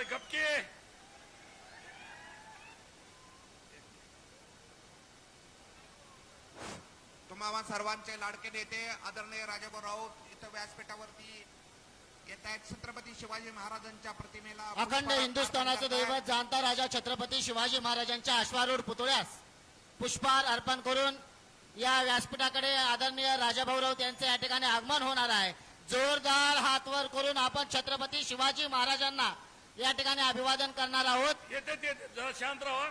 अरे गपके तुम्हा सर्वांचे लाडके नेते आदरणीय राजाभाऊ राऊत इथं व्यासपीठावरती येत आहेत. छत्रपती शिवाजी महाराजांच्या प्रतिमेला अखंड हिंदुस्थानाचं दैवत जाणता राजा छत्रपती शिवाजी महाराजांच्या अश्वारूढ पुतळ्यास पुष्पहार अर्पण करून या व्यासपीठाकडे आदरणीय राजाभाऊ राऊत यांचे या ठिकाणी आगमन होणार आहे. जोरदार हात वर करून आपण छत्रपती शिवाजी महाराजांना या ठिकाणी अभिवादन करणार आहोत. येते जरा शांत राहा.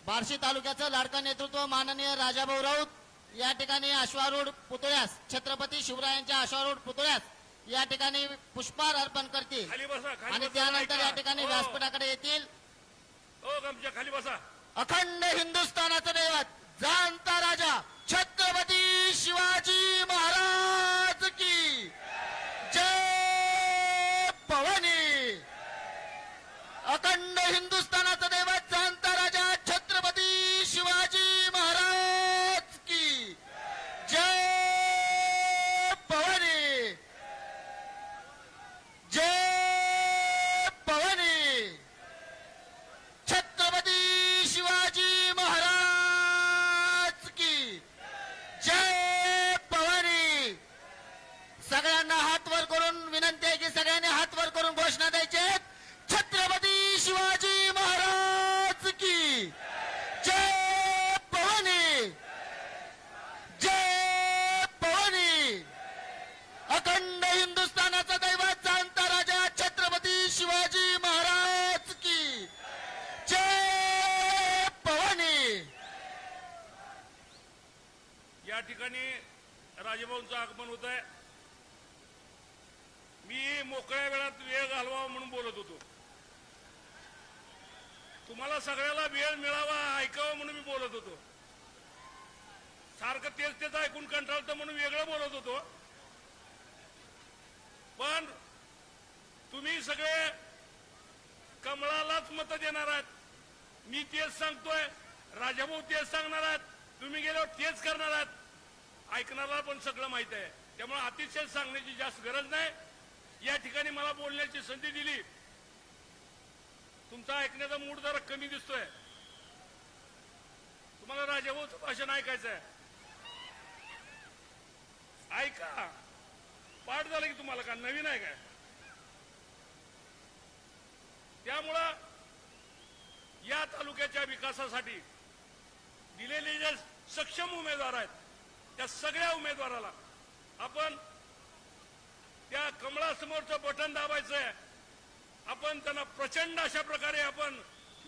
बार्शी तालुक्याचं लाडकं नेतृत्व माननीय राजाभाऊ राऊत या ठिकाणी अश्वारूढ पुतळ्यास छत्रपती शिवरायांच्या अश्वारूढ पुतळ्यास या ठिकाणी पुष्पहार अर्पण करतील खाली बसा खाली आणि बसा, त्यानंतर ऐका. या ठिकाणी हो. व्यासपीठाकडे येतील. हो गमच्या खाली बसा. अखंड हिंदुस्थानाचं दैवत जाणता राजा छत्रपती शिवाजी महाराज की जय भवानी. अखंड हिंदुस्थानाचं दैवत जाणता राजा छत्रपती शिवाजी महाराज की जय भवानी. जय भवानी. छत्रपती शिवाजी महाराज की जय भवानी. सगळ्यांना हात वर करून विनंती आहे की सगळ्यांनी हात वर करून घोषणा द्यायची आहे. छत्रपती शिवाजी महाराज की जय भवानी. जय भवानी. अखंड हिंदुस्थानाचा दैवत जाणता राजा छत्रपती शिवाजी महाराज की जय भवानी. या ठिकाणी राजेभाऊंचं आगमन होत आहे. मी मोकळ्या वेळात वेळ घालवावा म्हणून बोलत होतो. तुम्हाला सगळ्याला वेळ मिळावा ऐकावं म्हणून मी बोलत होतो. सारखं तेच तेच ऐकून कंटाळतं म्हणून वेगळं बोलत होतो. पण तुम्ही सगळे कमळालाच मत देणार आहात. मी तेच सांगतोय, राजाभाऊ तेच सांगणार आहात, तुम्ही गेल्यावर तेच करणार आहात. ऐकणारा पण सगळं माहित आहे. त्यामुळे अतिशय सांगण्याची जास्त गरज नाही. या ठिकाणी मला बोलण्याची संधी दिली. तुमचा ऐकण्याचा मूड जरा कमी दिसतोय. तुम्हाला राजाभाऊचं भाषण ऐकायचं आहे, ऐका. पाठ झालं की तुम्हाला का नवीन आहे काय? त्यामुळं या तालुक्याच्या विकासासाठी दिलेले जे सक्षम उमेदवार आहेत त्या सगळ्या उमेदवाराला आपण त्या कमळासमोरचं बटन दाबायचंय. आपण त्यांना प्रचंड अशा प्रकारे आपण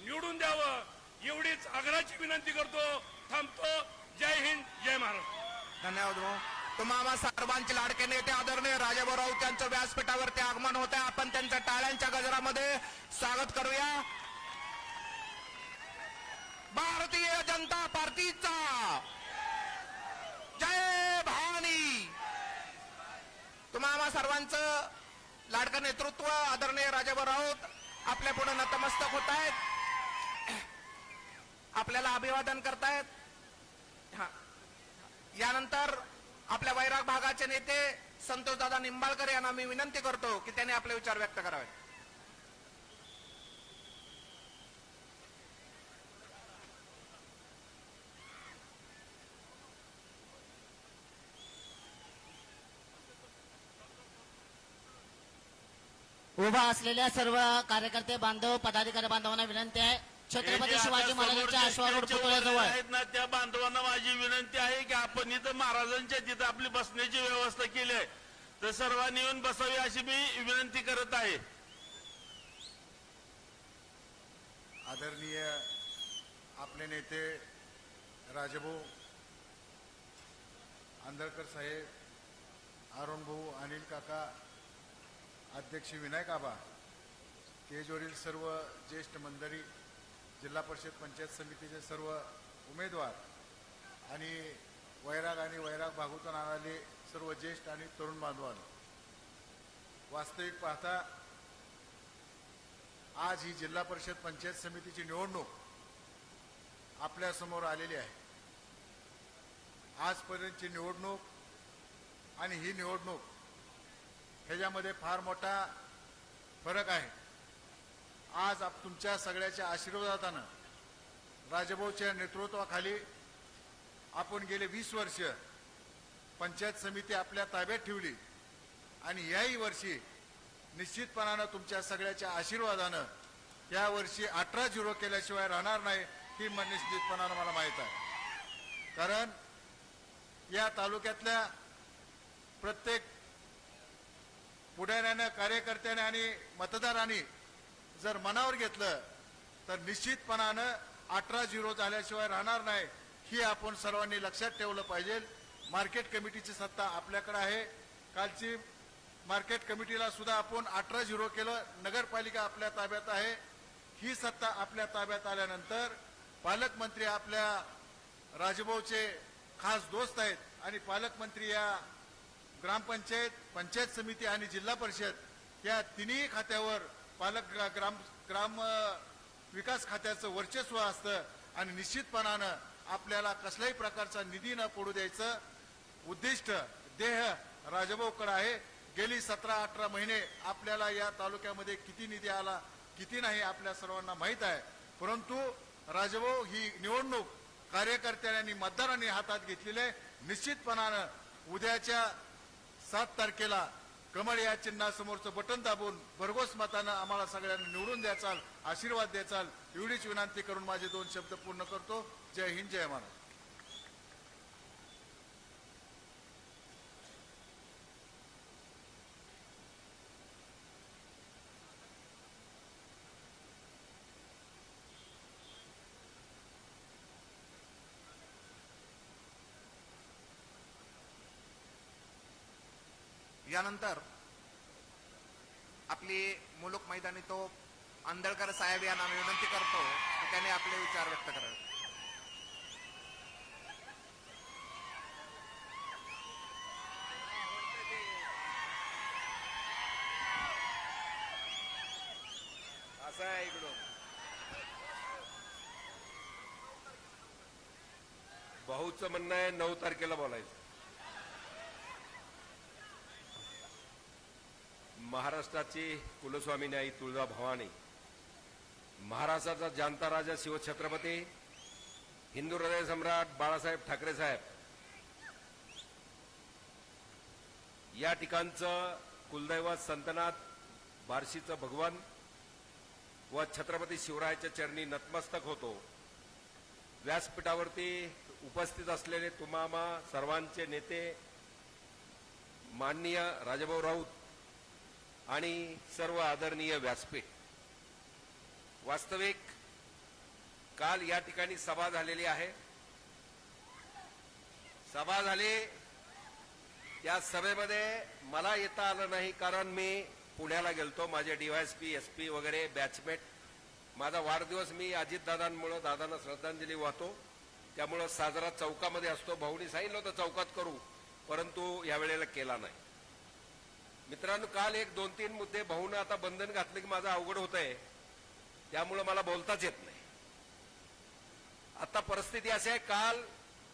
निवडून द्यावं एवढीच आग्रहाची विनंती करतो. थांबतो. जय हिंद, जय महाराष्ट्र. धन्यवाद भाऊ. तुम्हा सर्वांचे लाडके नेते आदरणीय राजाभाऊ राऊत यांचं व्यासपीठावरती आगमन होत आहे. आपण त्यांच्या टाळ्यांच्या गजरामध्ये स्वागत करूया. भारतीय जनता पार्टीचा जय भवानी. तुम्हा सर्वांचं लाडकं नेतृत्व आदरणीय राजाभाऊ राऊत आपल्या पुढे नतमस्तक होत आहेत, आपल्याला अभिवादन करतायत. यानंतर आपल्या वैराग भागाचे नेते संतोषदादा निंबाळकर यांना मी विनंती करतो की त्यांनी आपले विचार व्यक्त करावे. उभा असलेल्या सर्व कार्यकर्ते बांधव पदाधिकारी बांधवांना विनंती आहे. छत्रपती शिवाजी महाराजांच्या अश्वारूढ पुतळ्याजवळ आहेत ना त्या बांधवांना माझी विनंती आहे की आपण इथं महाराजांच्या तिथं आपली बसण्याची व्यवस्था केली आहे तर सर्वांनी येऊन बसावी अशी मी विनंती करत आहे. आदरणीय आपले नेते राजाभाऊ आंदळकर साहेब, अरुण भाऊ, अनिल काका, अध्यक्ष विनायक आबा, स्टेजवरील सर्व ज्येष्ठ मंडळी, जिल्हा परिषद पंचायत समितीचे सर्व उमेदवार आणि वैराग भागातून आलेले सर्व ज्येष्ठ आणि तरुण बांधवांनो, वास्तविक पाहता आज ही जिल्हा परिषद पंचायत समितीची निवडणूक आपल्या समोर आलेली आहे. आजपर्यंतची निवडणूक आणि ही निवडणूक ह्याच्यामध्ये फार मोठा फरक आहे. आज तुमच्या सगळ्याच्या आशीर्वादानं राजभाऊच्या नेतृत्वाखाली आपण गेले 20 वर्ष पंचायत समिती आपल्या ताब्यात ठेवली आणि याही वर्षी निश्चितपणानं तुमच्या सगळ्याच्या आशीर्वादानं या वर्षी 18-0 केल्याशिवाय राहणार नाही ही निश्चितपणानं मला माहीत आहे. कारण या तालुक्यातल्या प्रत्येक पुढाऱ्यानं, कार्यकर्त्याने आणि मतदारांनी जर मनावर घेतलं तर निश्चितपणानं 18-0 झाल्याशिवाय राहणार नाही ही आपण सर्वांनी लक्षात ठेवलं पाहिजे. मार्केट कमिटीची सत्ता आपल्याकडे आहे. कालची मार्केट कमिटीला सुद्धा आपण 18-0 केलं. नगरपालिका आपल्या ताब्यात आहे. ही सत्ता आपल्या ताब्यात आल्यानंतर पालकमंत्री आपल्या राजभाऊचे खास दोस्त आहेत आणि पालकमंत्री या ग्रामपंचायत, पंचायत समिती आणि जिल्हा परिषद या तिन्ही खात्यावर ग्राम विकास खात्याचं वर्चस्व असतं आणि निश्चितपणानं आपल्याला कसल्याही प्रकारचा निधी न पडू द्यायचं उद्दिष्ट देह राजभाऊकडे आहे. गेली 17-18 महिने आपल्याला या तालुक्यामध्ये किती निधी आला किती नाही आपल्या सर्वांना माहीत आहे. परंतु राजभाऊ ही निवडणूक कार्यकर्त्यांनी मतदारांनी हातात घेतलेली आहे. निश्चितपणानं उद्याच्या 7 तारखेला कमळ या चिन्हासमोरचं बटन दाबून भरघोस मतानं आम्हाला सगळ्यांना निवडून द्याचाल, आशीर्वाद द्याचाल एवढीच विनंती करून माझे 2 शब्द पूर्ण करतो. जय हिंद, जय महाराज. यानंतर आपली मुलुक मैदानी तो आंदळकर साहेब यांना मी विनंती करतो की त्यांनी आपले विचार व्यक्त करावे. असं आहे इकडून भाऊचं म्हणणं आहे 9 तारखेला बोलायचं. महाराष्ट्राची कुलस्वामिनी आई तुळजा भवानी, महाराष्ट्राचा जाणता राजा शिवछत्रपती, हिंदू हृदय सम्राट बाळासाहेब ठाकरे साहेब या ठिकाणचं कुलदैवत संतनाथ बार्शीचं भगवान व छत्रपती शिवरायाच्या चरणी नतमस्तक होतो. व्यासपीठावरती उपस्थित असलेले तुम्हामा सर्वांचे नेते माननीय राजाभाऊ राऊत आणि सर्व आदरणीय व्यासपीठ, वास्तविक काल या ठिकाणी सभा झालेली आहे. सभा झाली, त्या सभेमध्ये मला येता आलं नाही कारण मी पुण्याला गेलतो. माझे DYSP, SP वगैरे बॅचमेट. माझा वाढदिवस मी अजितदादांमुळे दादांना श्रद्धांजली वाहतो त्यामुळं साजरा चौकामध्ये असतो. भाऊनी सांगितलं होतं चौकात करू, परंतु यावेळेला केला नाही. मित्रांनो, काल 1-2-3 मुद्दे भाऊनं आता बंधन घातले की माझं अवघड होत आहे, त्यामुळं मला बोलताच येत नाही. आता परिस्थिती अशी आहे, काल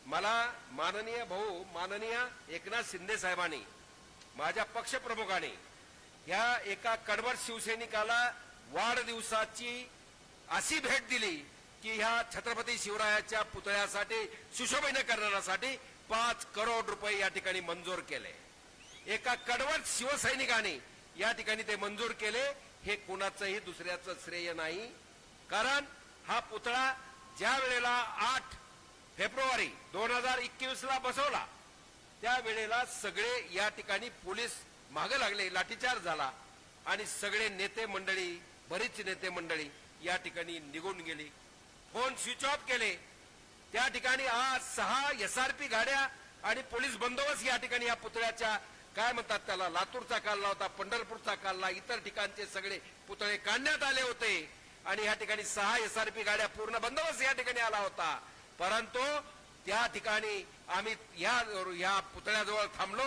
मला माननीय भाऊ माननीय एकनाथ शिंदे साहेबांनी, माझ्या पक्षप्रमुखांनी ह्या एका कडवट शिवसैनिकाला वाढदिवसाची अशी भेट दिली की ह्या छत्रपती शिवरायाच्या पुतळ्यासाठी सुशोभीकरण करण्यासाठी 5 करोड रुपये या ठिकाणी मंजूर केले. एका कडवट शिवसैनिकाने या ठिकाणी ते मंजूर केले. हे कुणाचंही दुसऱ्याचं श्रेय नाही, कारण हा पुतळा ज्या वेळेला 8 फेब्रुवारी 2021ला बसवला त्यावेळेला सगळे या ठिकाणी पोलीस मागे लागले, लाठीचार्ज झाला आणि सगळे नेते मंडळी, बरीच नेते मंडळी या ठिकाणी निघून गेली. फोन स्विच ऑफ केले. त्या ठिकाणी आज 6 SRP गाड्या आणि पोलीस बंदोबस्त या ठिकाणी या पुतळ्याच्या काय म्हणतात त्याला, लातूरचा काढला होता, पंढरपूरचा काढला, इतर ठिकाणचे सगळे पुतळे काढण्यात आले होते आणि या ठिकाणी 6 SRP गाड्या पूर्ण बंदोबस्त या ठिकाणी आला होता. परंतु त्या ठिकाणी आम्ही या पुतळ्याजवळ थांबलो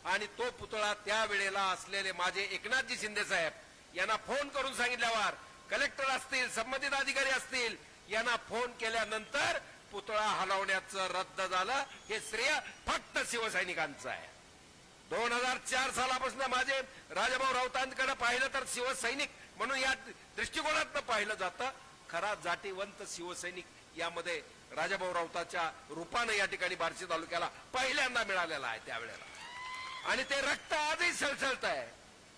आणि तो पुतळा त्यावेळेला असलेले माझे एकनाथजी शिंदे साहेब यांना फोन करून सांगितल्यावर, कलेक्टर असतील, संबंधित अधिकारी असतील यांना फोन केल्यानंतर पुतळा हलवण्याचं रद्द झालं. हे श्रेय फक्त शिवसैनिकांचं आहे. 2004 सालापासून माझे राजाभाऊ राऊतांकडे पाहिलं तर शिवसैनिक म्हणून या दृष्टिकोनातनं पाहिलं जातं. खरा जातीवंत शिवसैनिक यामध्ये राजाभाऊ राऊताच्या रूपानं या ठिकाणी बार्शी तालुक्याला पहिल्यांदा मिळालेला आहे त्यावेळेला. आणि ते रक्त आजही सळसळत आहे.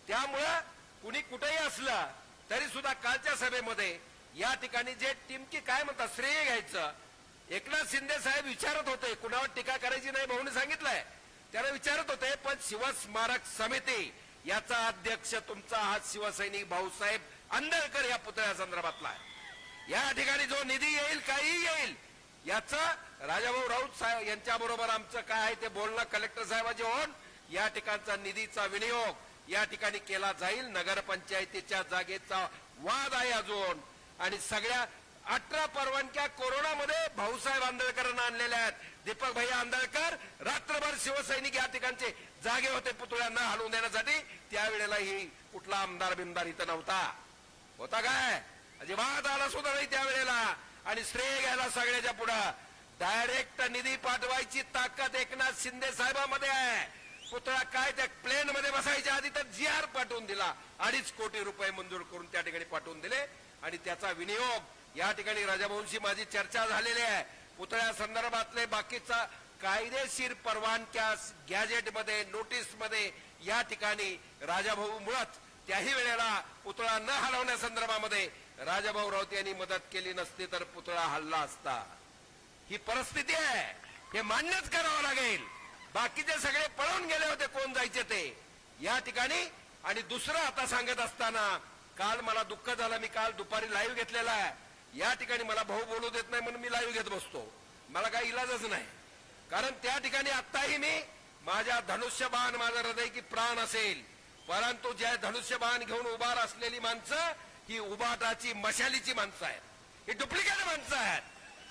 त्यामुळं कुणी कुठेही असलं तरी सुद्धा कालच्या सभेमध्ये या ठिकाणी जे टिमकी काय म्हणतात श्रेय घ्यायचं. एकनाथ शिंदे साहेब विचारत होते, कुणावर टीका करायची नाही भाऊने सांगितलंय, त्याला विचारत होते, पण शिवस्मारक समिती याचा अध्यक्ष तुमचा हा शिवसैनिक भाऊसाहेब आंदळकर या पुतळ्या संदर्भातला आहे. या ठिकाणी जो निधी येईल काही येईल याचं राजाभाऊ राऊत साहेब यांच्या बरोबर आमचं काय आहे ते बोलणं कलेक्टर साहेबांचे होऊन या ठिकाणचा निधीचा विनियोग या ठिकाणी केला जाईल. नगरपंचायतीच्या जागेचा वाद आहे अजून. आणि सगळ्या 18 परवानग्या कोरोनामध्ये भाऊसाहेब आंदळकरांना आणलेल्या आहेत. दीपक भैया आंदळकर रात्रभर शिवसैनिक या ठिकाणचे जागे होते पुतळ्यांना हलवून देण्यासाठी. त्यावेळेला ही कुठला आमदार बिमदार इथं नव्हता. होता काय अजिबात आला सुद्धा नाही त्यावेळेला. आणि श्रेय घ्यायला सगळ्याच्या पुढं डायरेक्ट निधी पाठवायची ताकद एकनाथ शिंदे साहेबांमध्ये आहे. पुतळा काय त्या प्लेन मध्ये बसायच्या आधी तर GR पाठवून दिला. 2.5 कोटी रुपये मंजूर करून त्या ठिकाणी पाठवून दिले. आणि त्याचा विनियोग या ठिकाणी राजाभाऊंशी माझी चर्चा झालेली आहे. पुतळ्या संदर्भातले बाकीचा कायदेशीर परवानग्या गॅजेटमध्ये नोटीसमध्ये या ठिकाणी राजाभाऊ मुळात त्याही वेळेला पुतळा न हलवण्यासंदर्भामध्ये राजाभाऊ राऊत यांनी मदत केली नसती तर पुतळा हलला असता. ही परिस्थिती आहे, हे मान्यच करावं लागेल. बाकीचे सगळे पळून गेले होते, कोण जायचे ते या ठिकाणी. आणि दुसरं आता सांगत असताना काल मला दुःख झालं. मी काल दुपारी लाईव्ह घेतलेला आहे. या ठिकाणी मला भाऊ बोलू देत नाही म्हणून मी लाईव्ह घेत बसतो. मला काही इलाजच नाही. कारण त्या ठिकाणी आत्ताही मी माझ्या धनुष्यबाण माझं हृदय की प्राण असेल, परंतु ज्या धनुष्यबाण घेऊन उभार असलेली माणसं ही उबाटाची मशालीची माणसं आहेत. ही डुप्लिकेट माणसं आहेत.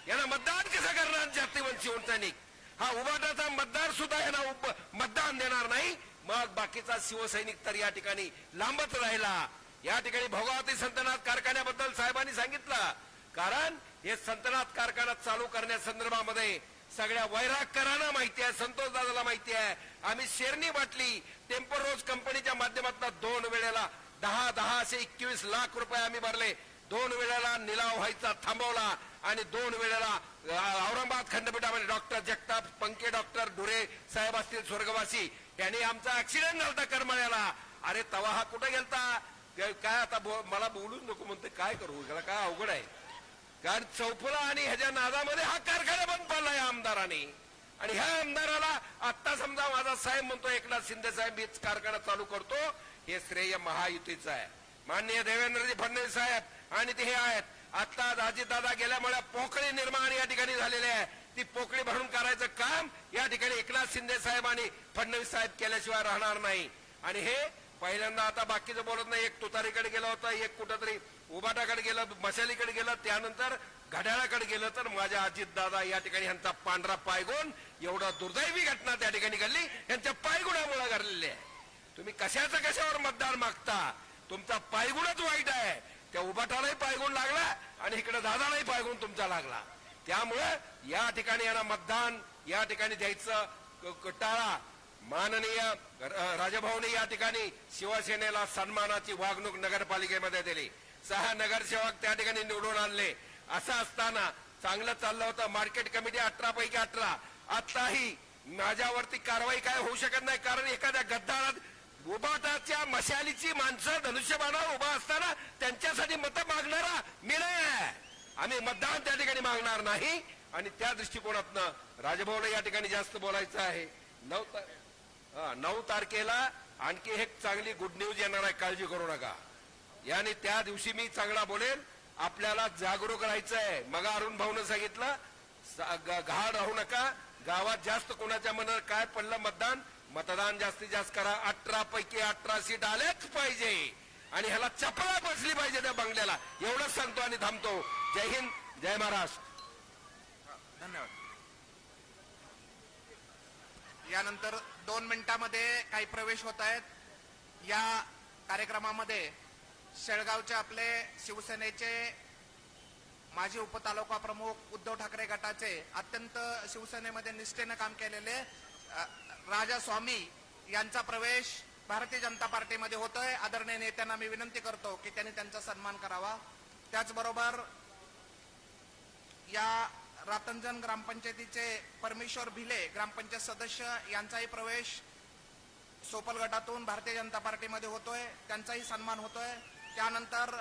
यांना मतदान कसं करणार जातीवंत शिवसैनिक? हा उबाटाचा मतदार सुद्धा यांना मतदान देणार नाही. मग बाकीचा शिवसैनिक तर या ठिकाणी लांबच राहिला. या ठिकाणी भोगावती संतनाथ कारखान्याबद्दल साहेबांनी सांगितलं. कारण हे संतनाथ कारखाना चालू करण्यासंदर्भामध्ये सगळ्या वैरागकरांना माहिती आहे, संतोष दादाला माहिती आहे. आम्ही शेरणी बाटली टेम्पो रोज कंपनीच्या माध्यमातून 2 वेळेला 10 असे 21 लाख रुपये आम्ही भरले. 2 वेळेला निलाव व्हायचा थांबवला. आणि 2 वेळेला औरंगाबाद खंडपीठामध्ये डॉक्टर जगताप पंके डॉक्टर डुरे साहेब असतील स्वर्गवासी यांनी आमचा ऍक्सिडेंट झाला करमाळ्याला. अरे तवा हा कुठे गेलता काय? आता मला बोलूच नको म्हणते, काय करू त्याला, काय अवघड आहे. कारण चौफुला आणि ह्याच्या नादामध्ये हा कारखाना बंद पडला या आमदाराने. आणि ह्या आमदाराला आता समजा माझा साहेब म्हणतो एकनाथ शिंदे साहेब हीच कारखाना चालू करतो, हे श्रेय महायुतीचं आहे. माननीय देवेंद्रजी फडणवीस साहेब आणि ते हे आहेत. आता अजितदादा गेल्यामुळे पोकळी निर्माण या ठिकाणी झालेली आहे. ती पोकळी भरून करायचं काम या ठिकाणी एकनाथ शिंदे साहेब आणि फडणवीस साहेब केल्याशिवाय राहणार नाही. आणि हे पहिल्यांदा आता बाकीचं बोलत नाही. एक तुतारीकडे गेलं होतं, एक कुठंतरी उबाटाकडे गेलं, मशालीकडे गेलं, त्यानंतर घड्याळाकडे गेलं. तर माझ्या अजितदादा या ठिकाणी यांचा पांढरा पायगुण, एवढा दुर्दैवी घटना त्या ठिकाणी घडली, यांच्या पायगुणामुळे घडलेली आहे. तुम्ही कशावर मतदार मागता? तुमचा पायगुणच वाईट आहे. त्या उबाटालाही पायगुण लागला आणि इकडे दादालाही पायगुण तुमचा लागला. त्यामुळे या ठिकाणी यांना मतदान या ठिकाणी द्यायचं टाळा. माननीय राजाभाऊने या ठिकाणी शिवसेनेला सन्मानाची वागणूक नगरपालिकेमध्ये दिली. 6 नगरसेवक त्या ठिकाणी निवडून आणले. असं असताना चांगलं चाललं होतं. मार्केट कमिटी 18 पैकी 18. आताही माझ्यावरती कारवाई काय होऊ शकत नाही. कारण एखाद्या गद्दारात उबाटाच्या मशालीची माणसं धनुष्यबाणावर उभा असताना त्यांच्यासाठी मतं मागणारा मी नाही आहे. आम्ही मतदान त्या ठिकाणी मागणार नाही. आणि त्या दृष्टिकोनातनं राजाभाऊला या ठिकाणी जास्त बोलायचं आहे. 9 तारखेला आणखी एक चांगली गुड न्यूज येणार आहे, काळजी करू नका. याने त्या दिवशी मी चांगला बोलेन. आपल्याला जागरूक राहायचं आहे. मग अरुण भाऊनं सांगितलं घाण राहू नका. गावात जास्त कोणाच्या मनात काय पडलं मतदान जास्तीत जास्त करा. 18 पैकी 18 सीट आल्याच पाहिजे. आणि ह्याला चपला बसली पाहिजे त्या बंगल्याला. एवढंच सांगतो आणि थांबतो. जय हिंद, जय महाराष्ट्र. धन्यवाद. यानंतर 2 मिनिटांमध्ये काही प्रवेश होत आहेत. या कार्यक्रमामध्ये शेळगावचे आपले शिवसेनेचे माजी उपतालुका प्रमुख उद्धव ठाकरे गटाचे अत्यंत शिवसेनेमध्ये निष्ठेनं काम केलेले राजा स्वामी यांचा प्रवेश भारतीय जनता पार्टीमध्ये होतोय. आदरणीय नेत्यांना मी विनंती करतो की त्यांनी त्यांचा सन्मान करावा. त्याचबरोबर या रातंजन ग्रामपंचायतीचे परमेश्वर भिले ग्रामपंचायत सदस्य यांचाही प्रवेश सोपल गटातून भारतीय जनता पार्टीमध्ये होतोय, त्यांचाही सन्मान होतोय. त्यानंतर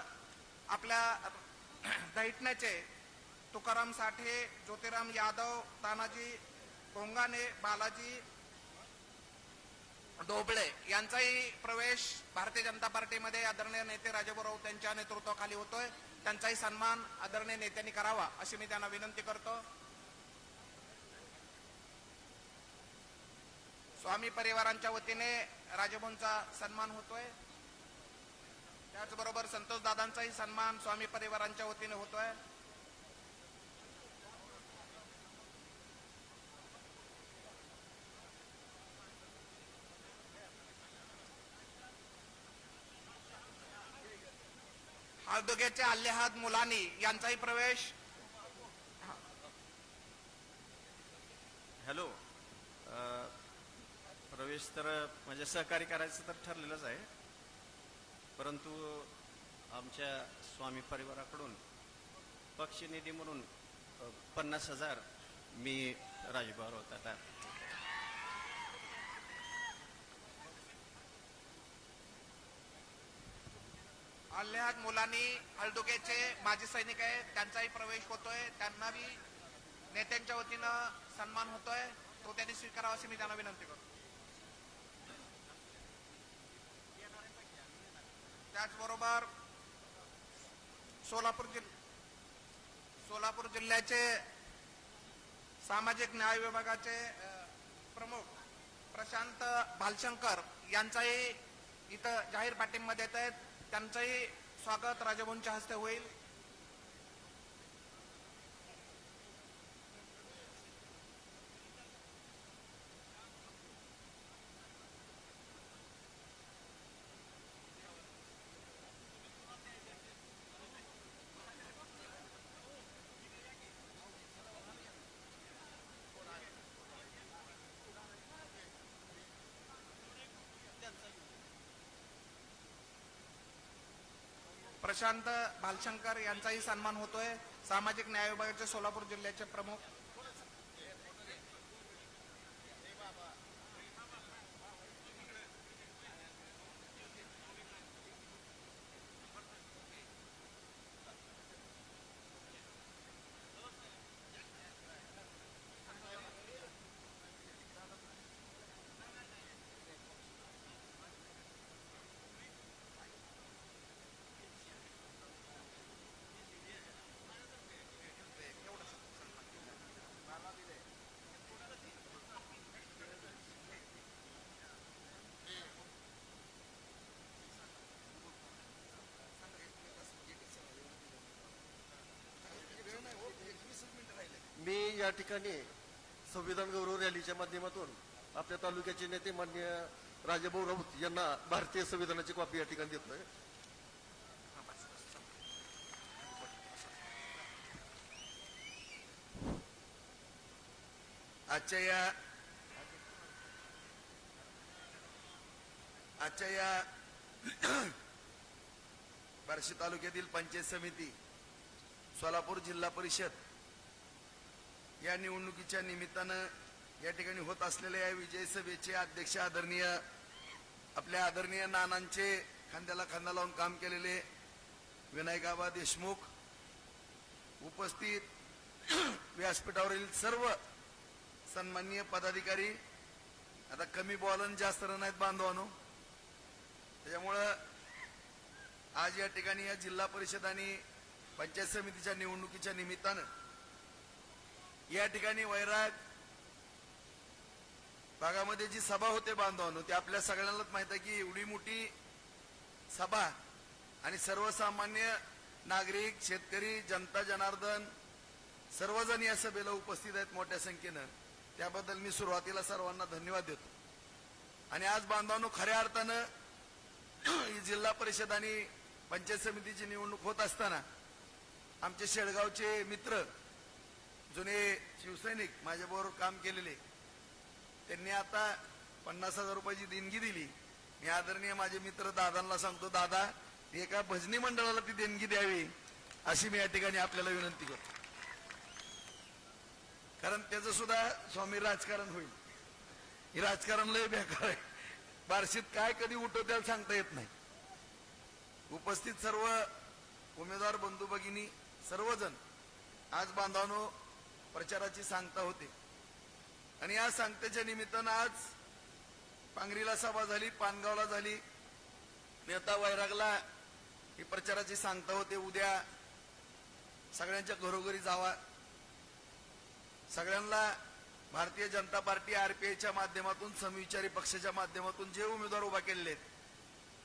आपल्या दैठण्याचे तुकाराम साठे, ज्योतिराम यादव, तानाजी कोंगाने, बालाजी डोबळे यांचाही प्रवेश भारतीय जनता पार्टीमध्ये आदरणीय नेते राजाभाऊ राऊत यांच्या नेतृत्वाखाली होतोय. त्यांचाही सन्मान आदरणीय नेत्यांनी करावा अशी मी त्यांना विनंती करतो. स्वामी परिवारांच्या वतीने राजाभाऊंचा सन्मान होतोय. त्याचबरोबर संतोष दादांचाही सन्मान स्वामी परिवारांच्या वतीने होतोय. हळदुग्याचे अल्लेहाद मुलानी यांचाही प्रवेश हॅलो. प्रवेश तर म्हणजे सहकार्य करायचं तर ठरलेलंच आहे, परंतु आमच्या स्वामी परिवाराकडून पक्ष निधी म्हणून 50,000 मी राजभाऊ राऊत आता अल्लेहाद मुलानी हळदुग्याचे माजी सैनिक आहेत, त्यांचाही प्रवेश होतोय. त्यांना बी नेत्यांच्या वतीनं सन्मान होतोय, तो त्यांनी स्वीकारावा अशी मी त्यांना विनंती करतो. त्याचबरोबर सोलापूर जिल्ह्याचे सामाजिक न्याय विभागाचे प्रमुख प्रशांत भालशंकर यांचाही इथं जाहीर पाठिंबा देत आहेत. त्यांचंही स्वागत राजाभाऊंच्या हस्ते होईल. प्रशांत भालशंकर यांचाही सन्मान होतोय. सामाजिक न्याय विभागाचे सोलापूर जिल्ह्याचे प्रमुख मी या ठिकाणी संविधान गौरव रॅलीच्या माध्यमातून आपल्या तालुक्याचे नेते माननीय राजाभाऊ राऊत यांना भारतीय संविधानाची कॉपी या ठिकाणी देतोय. आजच्या या बार्शी तालुक्यातील पंचायत समिती, सोलापूर जिल्हा परिषद या निवडणुकीच्या निमित्तानं या ठिकाणी होत असलेल्या या विजय सभेचे अध्यक्ष आपल्या आदरणीय नानांचे खांद्याला खांदा लावून काम केलेले विनायकाबा देशमुख, उपस्थित व्यासपीठावरील सर्व सन्माननीय पदाधिकारी. आता कमी बॉलन जास्त रन आहेत बांधवानो, त्याच्यामुळं आज या ठिकाणी या जिल्हा परिषद आणि पंचायत समितीच्या निवडणुकीच्या निमित्तानं या ठिकाणी वैराग भागामध्ये जी सभा होते बांधवांनो, ते आपल्या सगळ्यांनाच माहित आहे की एवढी मोठी सभा आणि सर्वसामान्य नागरिक, शेतकरी, जनता जनार्दन सर्वजण या सभेला उपस्थित आहेत मोठ्या संख्येनं. त्याबद्दल मी सुरुवातीला सर्वांना धन्यवाद देतो. आणि आज बांधवांनो, खऱ्या अर्थानं ही जिल्हा परिषद आणि पंचायत समितीची निवडणूक होत असताना आमचे शेळगावचे मित्र, जुने शिवसैनिक, माझ्याबरोबर काम केलेले, त्यांनी आता 50,000 रुपयाची देणगी दिली. मी आदरणीय माझे मित्र दादांना सांगतो, दादा एका भजनी मंडळाला ती देणगी द्यावी अशी मी या ठिकाणी आपल्याला विनंती करतो. कारण त्याचं सुद्धा स्वामी राजकारण होईल. हे राजकारण लय बेकार आहे. बार्शीत काय कधी उठवत्याला सांगता येत नाही. उपस्थित सर्व उमेदवार बंधू भगिनी सर्वजण आज बांधवानो प्रचाराची सांगता होते आणि या सांगतेच्या निमित्तानं आज पांगरीला सभा झाली, पानगावला झाली, मेहता वैरागला ही प्रचाराची सांगता होते. उद्या सगळ्यांच्या घरोघरी जावा, सगळ्यांना भारतीय जनता पार्टी आरपीआयच्या माध्यमातून समविचारी पक्षाच्या माध्यमातून जे उमेदवार उभा केलेले आहेत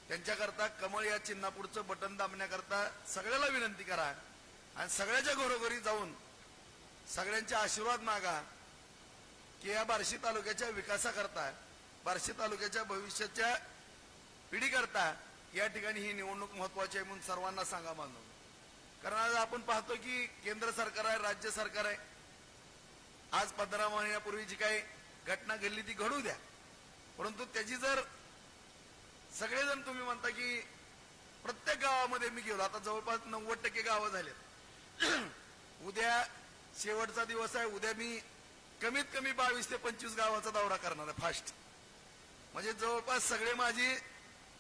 त्यांच्याकरता कमळ या चिन्हापुढचं बटन दाबण्याकरता सगळ्याला विनंती करा आणि सगळ्याच्या घरोघरी जाऊन सगळ्यांचे आशीर्वाद मागा की या बार्शी तालुक्याच्या विकासाकरता, बार्शी तालुक्याच्या भविष्याच्या पिढीकरता या ठिकाणी ही निवडणूक महत्वाची आहे म्हणून सर्वांना सांगा बांधव. कारण आज आपण पाहतो की केंद्र सरकार आहे, राज्य सरकार आहे. आज 15 महिन्यापूर्वी जी काही घटना घडली ती घडू द्या, परंतु त्याची जर सगळेजण तुम्ही म्हणता की प्रत्येक गावामध्ये मी गेलो, आता जवळपास 90% गावं झालेत. उद्या शेवटचा दिवस आहे. उद्या मी कमीत कमी 22 ते 25 गावाचा दौरा करणार आहे फास्ट. म्हणजे जवळपास सगळे माझी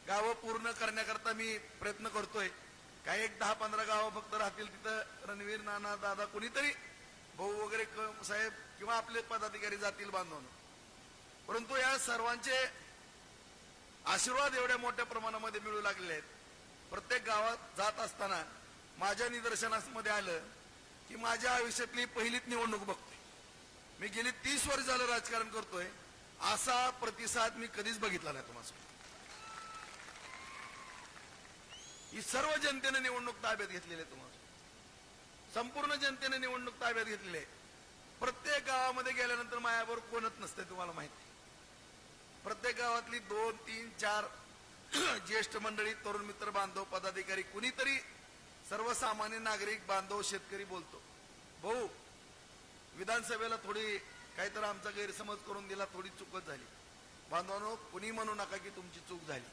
गावं पूर्ण करण्याकरता मी प्रयत्न करतोय. काही एक 10-15 गावं फक्त राहतील तिथं रणवीर, नाना, दादा, कुणीतरी भाऊ वगैरे साहेब किंवा आपले पदाधिकारी जातील बांधवून. परंतु या सर्वांचे आशीर्वाद एवढ्या मोठ्या प्रमाणामध्ये मिळू लागलेले आहेत. प्रत्येक गावात जात असताना माझ्या निदर्शनामध्ये आलं की माझ्या आयुष्यातली पहिलीच निवडणूक बघतोय. मी गेली 30 वर्ष झालं राजकारण करतोय, असा प्रतिसाद मी कधीच बघितला नाही तुम्हाला. ही सर्व जनतेने निवडणूक ताब्यात घेतलेली आहे. तुम्हाला संपूर्ण जनतेने निवडणूक ताब्यात घेतलेली आहे. प्रत्येक गावामध्ये गेल्यानंतर माझ्याबरोबर कोणच नसते तुम्हाला माहिती. प्रत्येक गावातली 2, 3, 4 ज्येष्ठ मंडळी, तरुण मित्र बांधव, पदाधिकारी, कुणीतरी सर्वसामान्य नागरिक बांधव, शेतकरी बोलतो, भाऊ विधानसभेला थोडी काहीतरी आमचा गैरसमज करून दिला, थोडी चूकच झाली. बांधवांनो, कुणी म्हणू नका की तुमची चूक झाली.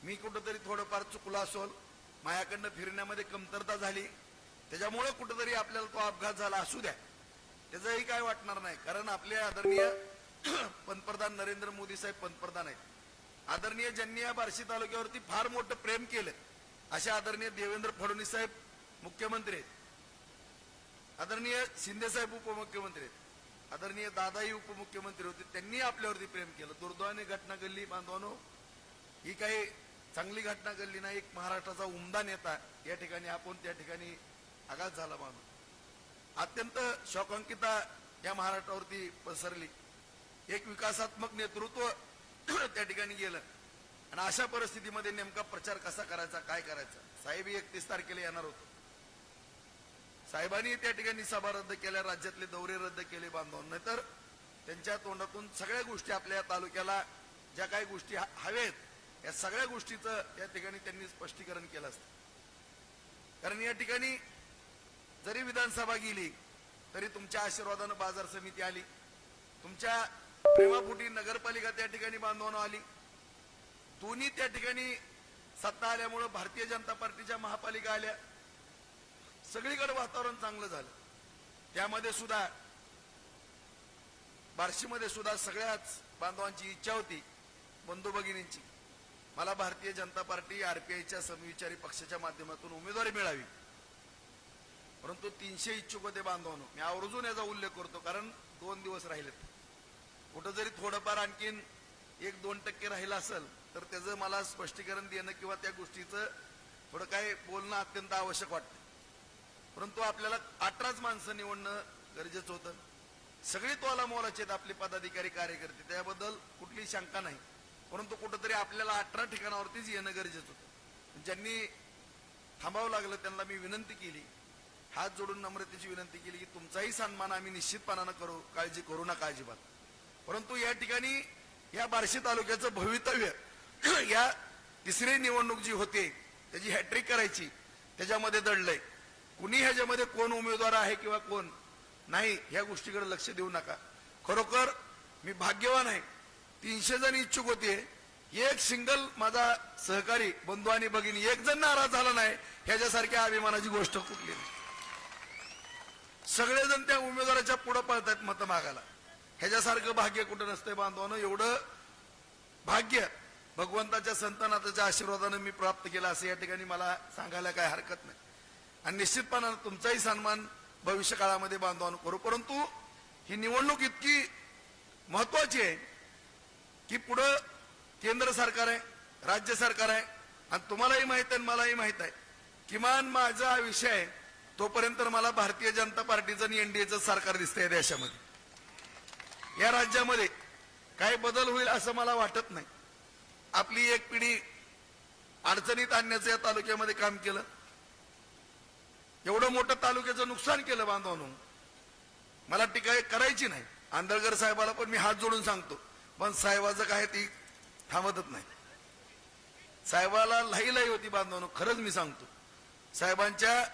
मी कुठंतरी थोडंफार चुकलो असेल, माझ्याकडनं फिरण्यामध्ये कमतरता झाली, त्याच्यामुळे कुठंतरी आपल्याला तो अपघात झाला असू द्या, त्याचंही काय वाटणार नाही. कारण आपले आदरणीय पंतप्रधान नरेंद्र मोदी साहेब पंतप्रधान आहेत. आदरणीय ज्यांनी या बार्शी तालुक्यावरती फार मोठं प्रेम केलं अशा आदरणीय देवेंद्र फडणवीस साहेब मुख्यमंत्री आहेत. आदरणीय शिंदे साहेब उपमुख्यमंत्री आहेत. आदरणीय दादाही उपमुख्यमंत्री होते. त्यांनी आपल्यावरती प्रेम केलं. दुर्दैवाने घटना घडली बांधवानो, ही काही चांगली घटना घडली नाही. एक महाराष्ट्राचा उमदा नेता या ठिकाणी आपण त्या ठिकाणी आघात झाला बांधव. अत्यंत शोकांकिता या महाराष्ट्रावरती पसरली. एक विकासात्मक नेतृत्व त्या ठिकाणी गेलं आणि अशा परिस्थितीमध्ये नेमका प्रचार कसा करायचा, काय करायचा. साहेब 31 तारखेला येणार होते. साहेबांनी त्या ठिकाणी सभा रद्द केल्या, राज्यातले दौरे रद्द केले बांधवांना. नाहीतर त्यांच्या तोंडातून सगळ्या गोष्टी, आपल्या तालुक्याला ज्या काही गोष्टी हव्यात या सगळ्या गोष्टीचं त्या ठिकाणी त्यांनी स्पष्टीकरण केलं असतं. कारण या ठिकाणी जरी विधानसभा गेली तरी तुमच्या आशीर्वादानं बाजार समिती आली, तुमच्या प्रेमापोटी नगरपालिका त्या ठिकाणी बांधवांना आली. दोन्ही त्या ठिकाणी सत्ता आल्यामुळे भारतीय जनता पार्टीच्या महापालिका आल्या. सगळीकडे वातावरण चांगलं झालं. त्यामध्ये सुद्धा बार्शीमध्ये सुद्धा सगळ्याच बांधवांची इच्छा होती, बंधू भगिनींची, मला भारतीय जनता पार्टी आरपीआयच्या समविचारी पक्षाच्या माध्यमातून उमेदवारी मिळावी. परंतु 300 इच्छुक होते बांधवांनो. मी आवर्जून याचा उल्लेख करतो कारण 2 दिवस राहिलेत. कुठं जरी थोडंफार आणखीन 1-2% राहिलं असेल तर त्याचं मला स्पष्टीकरण देणं किंवा त्या गोष्टीचं थोडं काय बोलणं अत्यंत आवश्यक वाटतं. परंतु आपल्याला 18च माणसं निवडणं गरजेचं होतं. सगळी तोला मोलाचे आहेत आपले पदाधिकारी, कार्यकर्ते, त्याबद्दल कुठलीही शंका नाही. परंतु कुठंतरी आपल्याला 18 ठिकाणावरतीच येणं गरजेचं होतं. ज्यांनी थांबावं लागलं त्यांना मी विनंती केली, हात जोडून नम्रतेची विनंती केली की तुमचाही सन्मान आम्ही निश्चितपणानं करू, काळजी करू नका अजिबात. परंतु या ठिकाणी या बार्शी तालुक्याचं भवितव्य या तिसरी निवडणूक जी होते त्याची हॅट्रिक करायची त्याच्यामध्ये दडलंय. कुणी ह्याच्यामध्ये कोण उमेदवार आहे किंवा कोण नाही ह्या गोष्टीकडे लक्ष देऊ नका. खरोखर मी भाग्यवान आहे 300 जण इच्छुक होते. एक सिंगल माझा सहकारी बंधू आणि भगिनी एक जण नाराज झाला नाही, ह्याच्यासारख्या अभिमानाची गोष्ट कुठली नाही. सगळेजण त्या उमेदवाराच्या पुढे पळतात मत मागायला. ह्याच्यासारखं भाग्य कुठं नसतंय बांधवानं. एवढं भाग्य भगवंताच्या संतनाथाच्या आशीर्वादानं मी प्राप्त केला असं या ठिकाणी मला सांगायला काय हरकत नाही. आणि निश्चितपणानं तुमचाही सन्मान भविष्य काळामध्ये बांधवानं करू. परंतु ही निवडणूक इतकी महत्वाची आहे की पुढं केंद्र सरकार आहे, राज्य सरकार आहे, आणि तुम्हालाही माहित आहे मलाही माहित आहे. किमान माझा विषय आहे तोपर्यंत मला भारतीय जनता पार्टीचं आणि एनडीएचं सरकार दिसतंय देशामध्ये. या राज्यामध्ये काही बदल होईल असं मला वाटत नाही. आपली एक पिढी अडचणीत आणण्याचं या तालुक्यामध्ये काम केलं. एवढं मोठं तालुक्याचं नुकसान केलं बांधवांनो. मला टीका करायची नाही. आंधळकर साहेबाला पण मी हात जोडून सांगतो, पण साहेबाचं काय ती थांबतच नाही. साहेबाला लई होती बांधवांनो. खरंच मी सांगतो, साहेबांच्या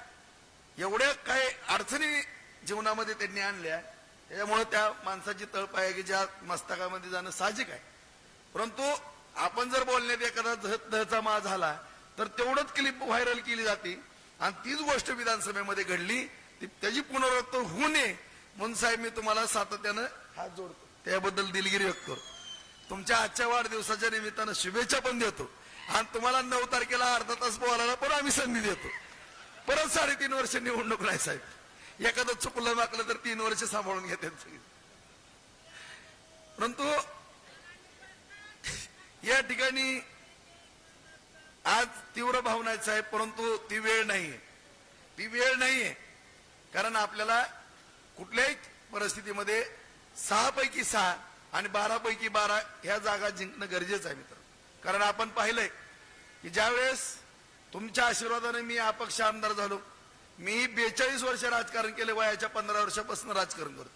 एवढ्या काय अडचणी जीवनामध्ये त्यांनी आणल्या, त्याच्यामुळे त्या माणसाची तळपायाच्या मस्तकामध्ये जाणं साहजिक आहे. परंतु आपण जर बोलण्यात एखादा दहचा मा झाला तर तेवढंच क्लिप व्हायरल केली जाते, आणि तीच गोष्ट विधानसभेमध्ये घडली, त्याची पुनरावृत्ती होऊ नये म्हणून साहेब मी तुम्हाला सातत्यानं हात जोडतो, त्याबद्दल दिलगिरी व्यक्त करतो. तुमच्या आजच्या वाढदिवसाच्या निमित्तानं शुभेच्छा पण देतो, आणि तुम्हाला 9 तारखेला अर्धा तास बोलायला पण आम्ही संधी देतो. परत 3.5 वर्ष निवडणूक नाही साहेब. एखादं चुकलं माकलं तर 3 वर्ष सांभाळून घेतात. परंतु या ठिकाणी आज तीव्र भावना आहेत साहेब, परंतु ती वेळ नाहीये. ती वेळ नाहीये कारण आपल्याला कुठल्याही परिस्थितीमध्ये 6 पैकी 6 आणि 12 पैकी 12 ह्या जागा जिंकणं गरजेचं आहे मित्र. कारण आपण पाहिलंय की ज्यावेळेस तुमच्या आशीर्वादाने मी अपक्ष आमदार झालो, मी 42 वर्ष राजकारण केले, वयाच्या 15 वर्षापासून राजकारण करतो.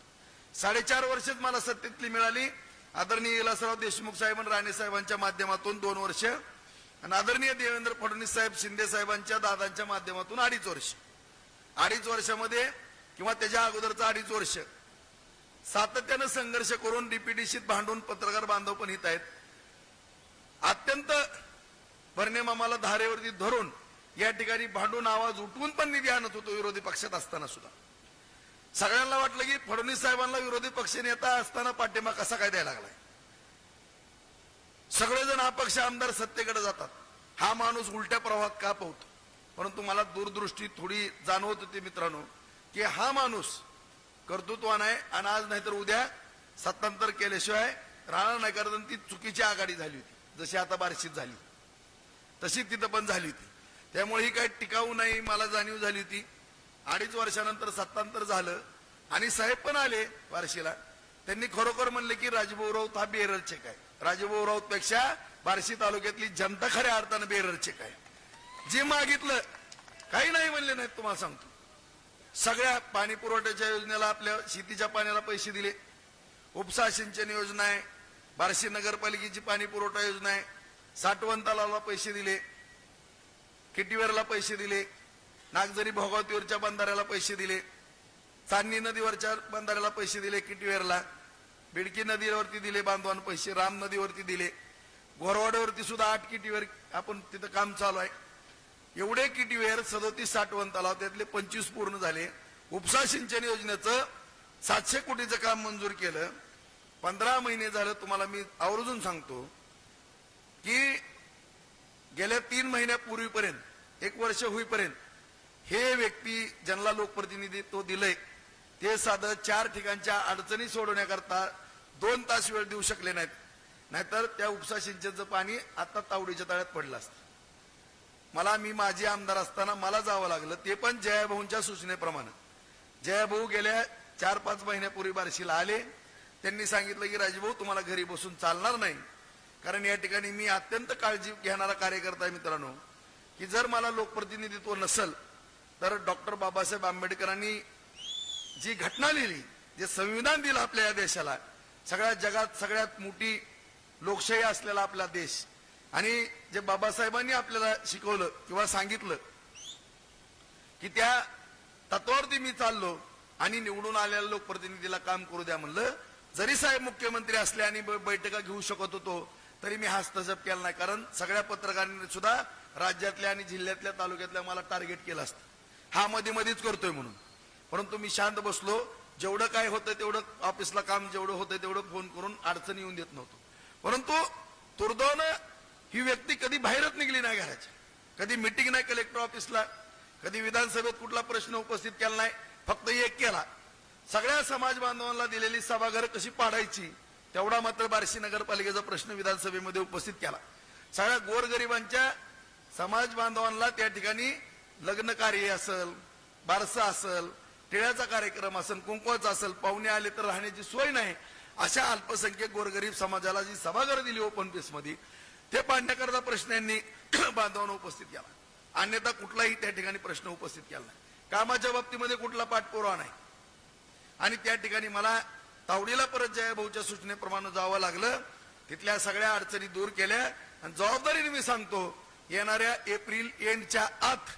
4.5 वर्षच मला सत्तेतली मिळाली. आदरणीय विलासराव देशमुख साहेब आणि राणे साहेबांच्या माध्यमातून 2 वर्ष, आणि आदरणीय देवेंद्र फडणवीस साहेब शिंदे साहेबांच्या दादांच्या माध्यमातून 2.5 वर्ष. 2.5 वर्षामध्ये किंवा त्याच्या अगोदरचं 2.5 वर्ष सातत्यानं संघर्ष करून डीपीडीसीत भांडून पत्रकार बांधव पण हित आहेत. अत्यंत भरणे मामाला धारेवरती धरून या ठिकाणी भांडून आवाज उठवून पण निधी आणत होतो विरोधी पक्षात असताना सुद्धा. सगळ्यांना वाटलं की फडणवीस साहेबांना विरोधी पक्ष नेता असताना पाठिंबा कसा काय द्यायला लागलाय. सगळेजण अपक्ष आमदार सत्तेकडे जातात, हा माणूस उलट्या प्रवाहात का पावतो. परंतु मला दूरदृष्टी थोडी जाणवत होती मित्रांनो की हा माणूस कर्तृत्वान आहे, आणि आज नाहीतर उद्या सत्तांतर केल्याशिवाय राहणार नाही. कारण ती चुकीची आघाडी झाली होती, जशी आता बार्शीत झाली तशी तिथं पण झाली होती. त्यामुळे ही काही टिकाऊ नाही मला जाणीव झाली होती. 2.5 वर्षानंतर सत्तांतर झालं आणि साहेब पण आले बार्शीला. त्यांनी खरोखर म्हणले की राजभाऊ राऊत हा बेरर चेक आहे. राजभाऊ राऊत पेक्षा बार्शी तालुक्यातली जनता खऱ्या अर्थानं बेरर चेक आहे. जे मागितलं काही नाही म्हणले नाहीत. तुम्हाला सांगतो, सगळ्या पाणी पुरवठ्याच्या योजनेला आपल्या शेतीच्या पाण्याला पैसे दिले, उपसा सिंचन योजना आहे, बार्शी नगरपालिकेची पाणी पुरवठा योजना आहे, साठवण तलावाला पैसे दिले, किटीवेरला पैसे दिले, नागझरी भोगावतीवरच्या बंधाऱ्याला पैसे दिले, चांदणी नदीवरच्या बंधाऱ्याला पैसे दिले, किटीवेरला बिडकी नदीवरती दिले बांधवान पैसे, राम नदीवरती दिले, गोरवाड्यावरती सुद्धा 8 किटीवेर आपण तिथं काम चालू आहे. एवढे किटीवेर 37 साठवण तलाव त्यातले 25 पूर्ण झाले. उपसा सिंचन योजनेचं 700 कोटीचं काम मंजूर केलं. 15 महिने झालं. तुम्हाला मी आवर्जून सांगतो की गेल्या 3 महिन्यापूर्वीपर्यंत 1 वर्ष होईपर्यंत हे व्यक्ती ज्यांना लोकप्रतिनिधित्व दिलंय ते साधं 4 ठिकाणच्या अडचणी सोडवण्याकरता 2 तास वेळ देऊ शकले नाहीत. नाहीतर त्या उपसा सिंचनचं पाणी आता तावडीच्या तळ्यात पडलं असतं. मी माजी आमदार असताना मला जावं लागलं, ते पण जयाभाऊंच्या सूचनेप्रमाणे. जयाभाऊ गेल्या 4-5 महिन्यापूर्वी बार्शीला आले. त्यांनी सांगितलं की राजभाऊ तुम्हाला घरी बसून चालणार नाही, कारण या ठिकाणी मी अत्यंत काळजी घेणारा कार्यकर्ता आहे मित्रांनो, की जर मला लोकप्रतिनिधित्व नसेल तर डॉक्टर बाबासाहेब आंबेडकरांनी जी घटना लिहिली, जे संविधान दिलं आपल्या या देशाला, सगळ्या जगात सगळ्यात मोठी लोकशाही असलेला आपला देश, आणि जे बाबासाहेबांनी आपल्याला शिकवलं किंवा सांगितलं की त्या तत्वावरती मी चाललो आणि निवडून आलेल्या लोकप्रतिनिधीला काम करू द्या म्हणलं. जरी साहेब मुख्यमंत्री असले आणि बैठका घेऊ शकत होतो तरी मी हस्तक्षेप केला नाही, कारण सगळ्या पत्रकारांनी सुद्धा राज्यातल्या आणि जिल्ह्यातल्या तालुक्यातल्या मला टार्गेट केलं असतं, हा मध्ये मध्येच करतोय म्हणून. परंतु मी शांत बसलो. जेवढं काय होतं तेवढं ऑफिसला काम जेवढं होतं तेवढं फोन करून अडचणी येऊन देत नव्हतो. परंतु दुर्दैवानं ही व्यक्ती कधी बाहेरच निघली नाही घराच्या, कधी मिटिंग नाही कलेक्टर ऑफिसला, कधी विधानसभेत कुठला प्रश्न उपस्थित केला नाही. फक्त एक केला, सगळ्या समाज बांधवांना दिलेली सभागृह कशी पाडायची तेवढा मात्र बार्शी नगरपालिकेचा प्रश्न विधानसभेमध्ये उपस्थित केला. सगळ्या गोरगरिबांच्या समाज बांधवांना त्या ठिकाणी लग्न कार्य असेल, बारसा असेल, टिळ्याचा कार्यक्रम असेल, कुंकवाचा असेल, पाहुणे आले तर राहण्याची सोय नाही, अशा अल्पसंख्याक गोरगरीब समाजाला जी सभागृह दिली ओपन पेस मध्ये ते पाडण्याकरता प्रश्न यांनी बांधवांना उपस्थित केला. अन्यथा कुठलाही त्या ठिकाणी प्रश्न उपस्थित केला नाही. कामाच्या बाबतीमध्ये कुठला पाठपुरावा नाही. आणि त्या ठिकाणी मला तावडीला परत जयाभाऊच्या सूचनेप्रमाणे जावं लागलं. तिथल्या सगळ्या अडचणी दूर केल्या आणि जबाबदारीने मी सांगतो, येणाऱ्या एप्रिल एंडच्या आत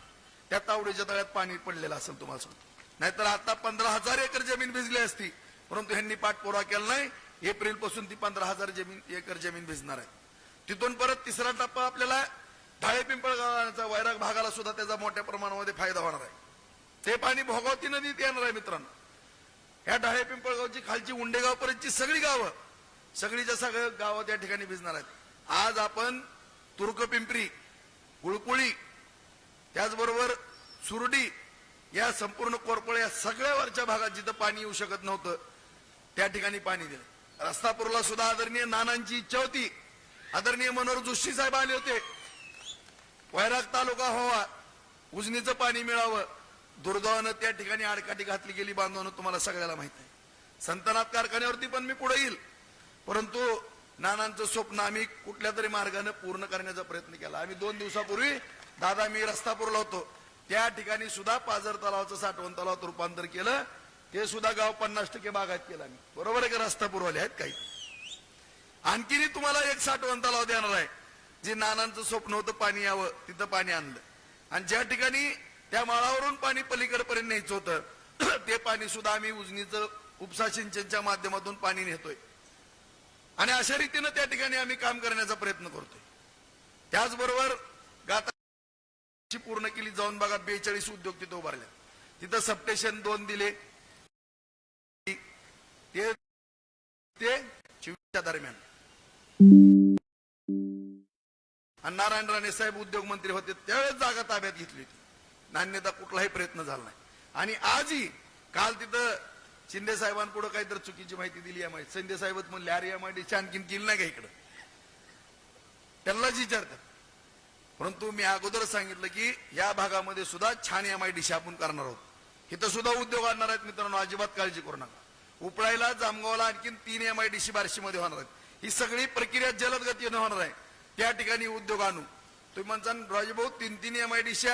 त्या तावडीच्या तळ्यात पाणी पडलेलं असेल तुम्हाला सांगतो. नाहीतर आता 15,000 एकर जमीन भिजली असती, परंतु ह्यांनी पाठपुरावा केला नाही. एप्रिल पासून ती 15,000 एकर जमीन भिजणार आहे. तिथून परत तिसरा टप्पा आपल्याला ढाळे पिंपळगावचा वैराग भागाला सुद्धा त्याचा मोठ्या प्रमाणामध्ये फायदा होणार आहे. ते पाणी भोगावती नदीत येणार आहे मित्रांनो. ह्या ढाळे पिंपळगावची खालची उंडेगाव पर्यंतची सगळी गावं, सगळीच्या सगळ्या गावं त्या ठिकाणी भिजणार आहेत. आज आपण तुर्कपिंपरी, गुळकुळी, त्याचबरोबर सुरडी या संपूर्ण कोरपळे या सगळ्या वरच्या भागात जिथं पाणी येऊ शकत नव्हतं त्या ठिकाणी पाणी दिलं. रस्तापूरला सुद्धा आदरणीय नानांची इच्छा होती, आदरणीय मनोहर जोशी साहेब आले होते, वैराग तालुका व्हावा, उजनीचं पाणी मिळावं. दुर्दैवानं त्या ठिकाणी आडकाठी घातली गेली बांधवानं, तुम्हाला सगळ्याला माहित आहे. संतनाथ कारखान्यावरती पण मी पुढे येईल, परंतु नानांचं स्वप्न आम्ही कुठल्या तरी मार्गाने पूर्ण करण्याचा प्रयत्न केला. आम्ही 2 दिवसापूर्वी दादा मी रस्तापूरला होतो, त्या ठिकाणी सुद्धा पाझर तलावाचं साठवण तलावात रूपांतर केलं. ते सुद्धा गाव 50% बागायत केलं आम्ही. बरोबर आहे का? रस्तापूरवाले आहेत काही. आणखीनही तुम्हाला एक साठवण तलाव देणार आहे, जे नानांचं स्वप्न होतं पाणी यावं, तिथं पाणी आणलं. आणि ज्या ठिकाणी त्या माळावरून पाणी पलीकडपर्यंत न्यायचं होतं ते पाणी सुद्धा आम्ही उजनीचं उपसा सिंचनच्या माध्यमातून पाणी नेतोय. आणि अशा रीतीनं त्या ठिकाणी आम्ही काम करण्याचा प्रयत्न करतोय. त्याचबरोबर गाता पूर्ण केली, जाऊन बघा 42 उद्योग तिथं उभारले. तिथं सबस्टेशन 2 दिले, ते 24च्या दरम्यान. आणि नारायण राणे साहेब उद्योग मंत्री होते त्यावेळेस जागा ताब्यात घेतली होती. नान्यता कुठलाही प्रयत्न झाला नाही. आणि आजही काल तिथं शिंदे साहेबांपुढे काहीतरी चुकीची माहिती दिली आहे. शिंदे साहेबच म्हणले अरे एमआयडीसी आणखीन केली नाही का इकडं, त्यांनाच विचारतात. परंतु मी अगोदर सांगितलं की या भागामध्ये सुद्धा छान एमआयडीसी आपण करणार आहोत. इथं सुद्धा उद्योग आणणार आहेत मित्रांनो, अजिबात काळजी करू नका. उपळायला, जामगावला आणखीन 3 एमआयडीसी बार्शीमध्ये होणार आहेत. ही सगळी प्रक्रिया जलद गतीने होणार आहे. त्या ठिकाणी उद्योग आणू. तुम्ही म्हणता राजभाऊ 3 एमआयडीसी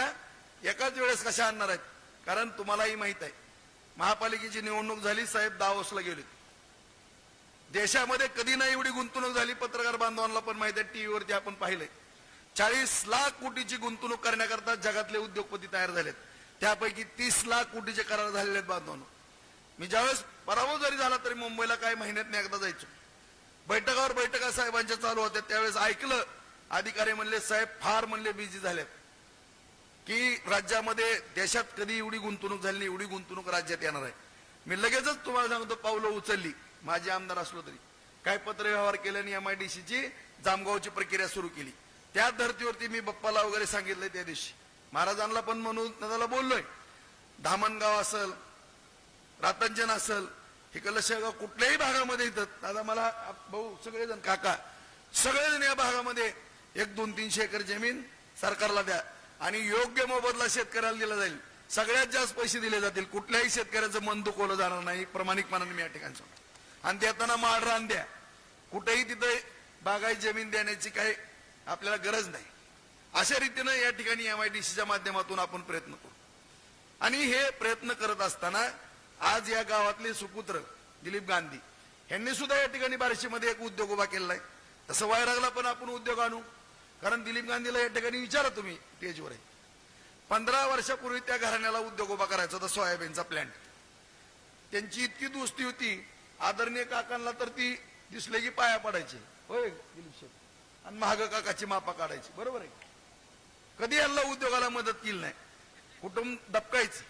एकाच वेळेस कशा आणणार आहेत? कारण तुम्हालाही माहित आहे महापालिकेची निवडणूक झाली, साहेब दावोसला गेले. देशामध्ये कधी नाही एवढी गुंतवणूक झाली, पत्रकार बांधवांना पण माहित आहे, टीव्हीवरती आपण पाहिलंय. 40 लाख कोटीची गुंतवणूक करण्याकरता जगातले उद्योगपती तयार झालेत. त्यापैकी 30 लाख कोटीचे करार झालेले आहेत बांधवांनो. मी ज्यावेळेस पराभव जरी झाला तरी मुंबईला काही महिन्यात एकदा जायचो. बैठकावर बैठका साहेबांच्या चालू होत्या, त्यावेळेस ऐकलं अधिकारी म्हणले साहेब फार म्हणले बिझी झालेत, की राज्यामध्ये देशात कधी एवढी गुंतवणूक झाली नाही, एवढी गुंतवणूक राज्यात येणार आहे. मी लगेचच तुम्हाला सांगतो पावलं उचलली. माझे आमदार असलो तरी काय पत्रव्यवहार केले आणि एमआयडीसीची जामगावची प्रक्रिया सुरू केली. त्या धर्तीवरती मी बाप्पाला वगैरे सांगितलंय त्या दिवशी, महाराजांना पण म्हणून दादाला बोललोय. धामणगाव असेल, रातंजन असेल, इकडलं शेगाव कुठल्याही भागामध्ये येतात दादा मला भाऊ सगळेजण काका सगळेजण या भागामध्ये 100-200-300 एकर जमीन सरकारला द्या आणि योग्य मोबदला शेतकऱ्याला दिला जाईल. सगळ्यात जास्त पैसे दिले जातील. कुठल्याही शेतकऱ्याचं मन दुखवलं जाणार नाही, प्रामाणिकपणाने मी या ठिकाणी सांगतो. आणि देताना माळ रान द्या. कुठेही तिथे बागायत जमीन देण्याची काही आपल्याला गरज नाही. अशा रीतीनं या ठिकाणी एमआयडीसीच्या माध्यमातून आपण प्रयत्न करू. आणि हे प्रयत्न करत असताना आज या गावातले सुपुत्र दिलीप गांधी यांनी सुद्धा या ठिकाणी बार्शीमध्ये एक उद्योग उभा केलेला आहे. तसं वैरागला पण आपण उद्योग आणू. कारण दिलीप गांधीला या ठिकाणी विचारा तुम्ही स्टेजवर आहे, 15 वर्षापूर्वी त्या घराण्याला उद्योग उभा करायचा होता सोयाबीनचा प्लॅन्ट. त्यांची इतकी दोस्ती होती आदरणीय काकांना तर ती दिसले की पाया पडायचे, होय दिलीप शेठ, आणि महाग काकाची मापा काढायची, बरोबर आहे. कधी यांना उद्योगाला मदत केली नाही, कुटुंब दबकायचं.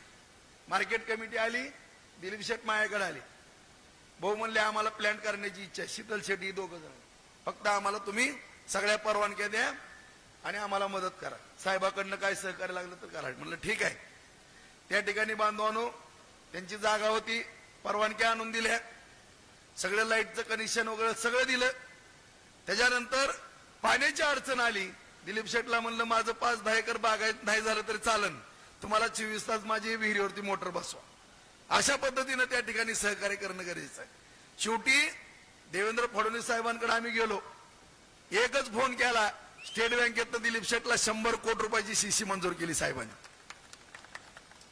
मार्केट कमिटी आली, दिलीप शेठ माझ्याकडे आले, भाऊ म्हणले आम्हाला प्लॅन करण्याची इच्छा आहे, शीतल शेट्टी दोघं जण, फक्त आम्हाला तुम्ही सगळ्या परवानग्या द्या आणि आम्हाला मदत करा, साहेबाकडनं काय सहकार्य लागलं तर करा. म्हणलं ठीक आहे. त्या ठिकाणी बांधवांनो, त्यांची जागा होती, परवानग्या आणून दिल्या, सगळं लाईटचं कनेक्शन वगैरे सगळं दिलं. त्याच्यानंतर पाण्याची अडचण आली. दिलीप शेठला म्हणलं माझं 5-10 एकर बागायत नाही झालं तरी चालन, तुम्हाला 24 तास माझी विहिरीवरती मोटर बसवा. अशा पद्धतीनं त्या ठिकाणी सहकार्य करणं गरजेचं आहे. शेवटी देवेंद्र फडणवीस साहेबांकडे आम्ही गेलो, एकच फोन केला, स्टेट बँकेतनं दिलीप शेठला 100 कोटी रुपयाची सीसी मंजूर केली साहेबांनी,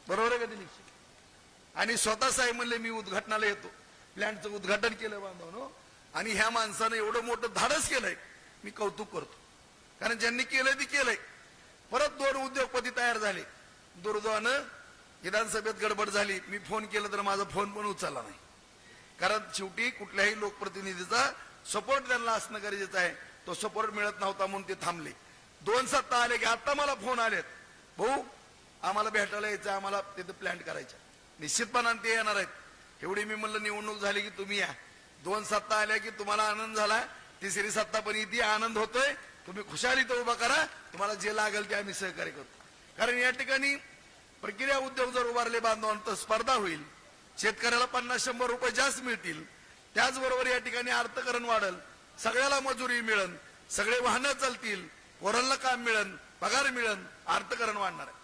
बरोबर आहे का दिलीप शेठ? आणि स्वतः साहेब म्हणले मी उद्घाटनाला येतो, प्लॅनचं उद्घाटन केलं बांधवांनो. आणि ह्या माणसानं एवढं मोठं धाडस केलंय, मी कौतुक करतो, कारण ज्यांनी केलंय ते केलंय. परत 2 उद्योगपती तयार झाले. दुर्दैवानं विधानसभेत गडबड झाली, मी फोन केला तर माझा फोन पण उचलला नाही, कारण शेवटी कुठल्याही लोकप्रतिनिधीचा सपोर्ट त्यांना असणं गरजेचं आहे. तो सपोर्ट मिळत नव्हता म्हणून ते थांबले. 2 सत्ता आले की आता मला फोन आलेत, भाऊ आम्हाला भेटायला यायचं, आम्हाला तिथं प्लॅन करायचं. निश्चितपणाने ते येणार आहेत. एवढी मी म्हणलं निवडणूक झाली की तुम्ही या, 2 सत्ता आल्या की तुम्हाला आनंद झाला, 3री सत्ता पण इथे आनंद होतोय. तुम्ही खुशाली तर उभा करा, तुम्हाला जे लागेल ते आम्ही सहकार्य करतो. कारण या ठिकाणी प्रक्रिया उद्योग जर उभारले बांधवांत स्पर्धा होईल, शेतकऱ्याला 50-100 रुपये जास्त मिळतील. त्याचबरोबर या ठिकाणी अर्थकरण वाढेल, सगळ्याला मजुरी मिळेल, सगळे वाहनं चालतील, पोरांना काम मिळेल, पगार मिळेल, अर्थकरण वाढणार आहे.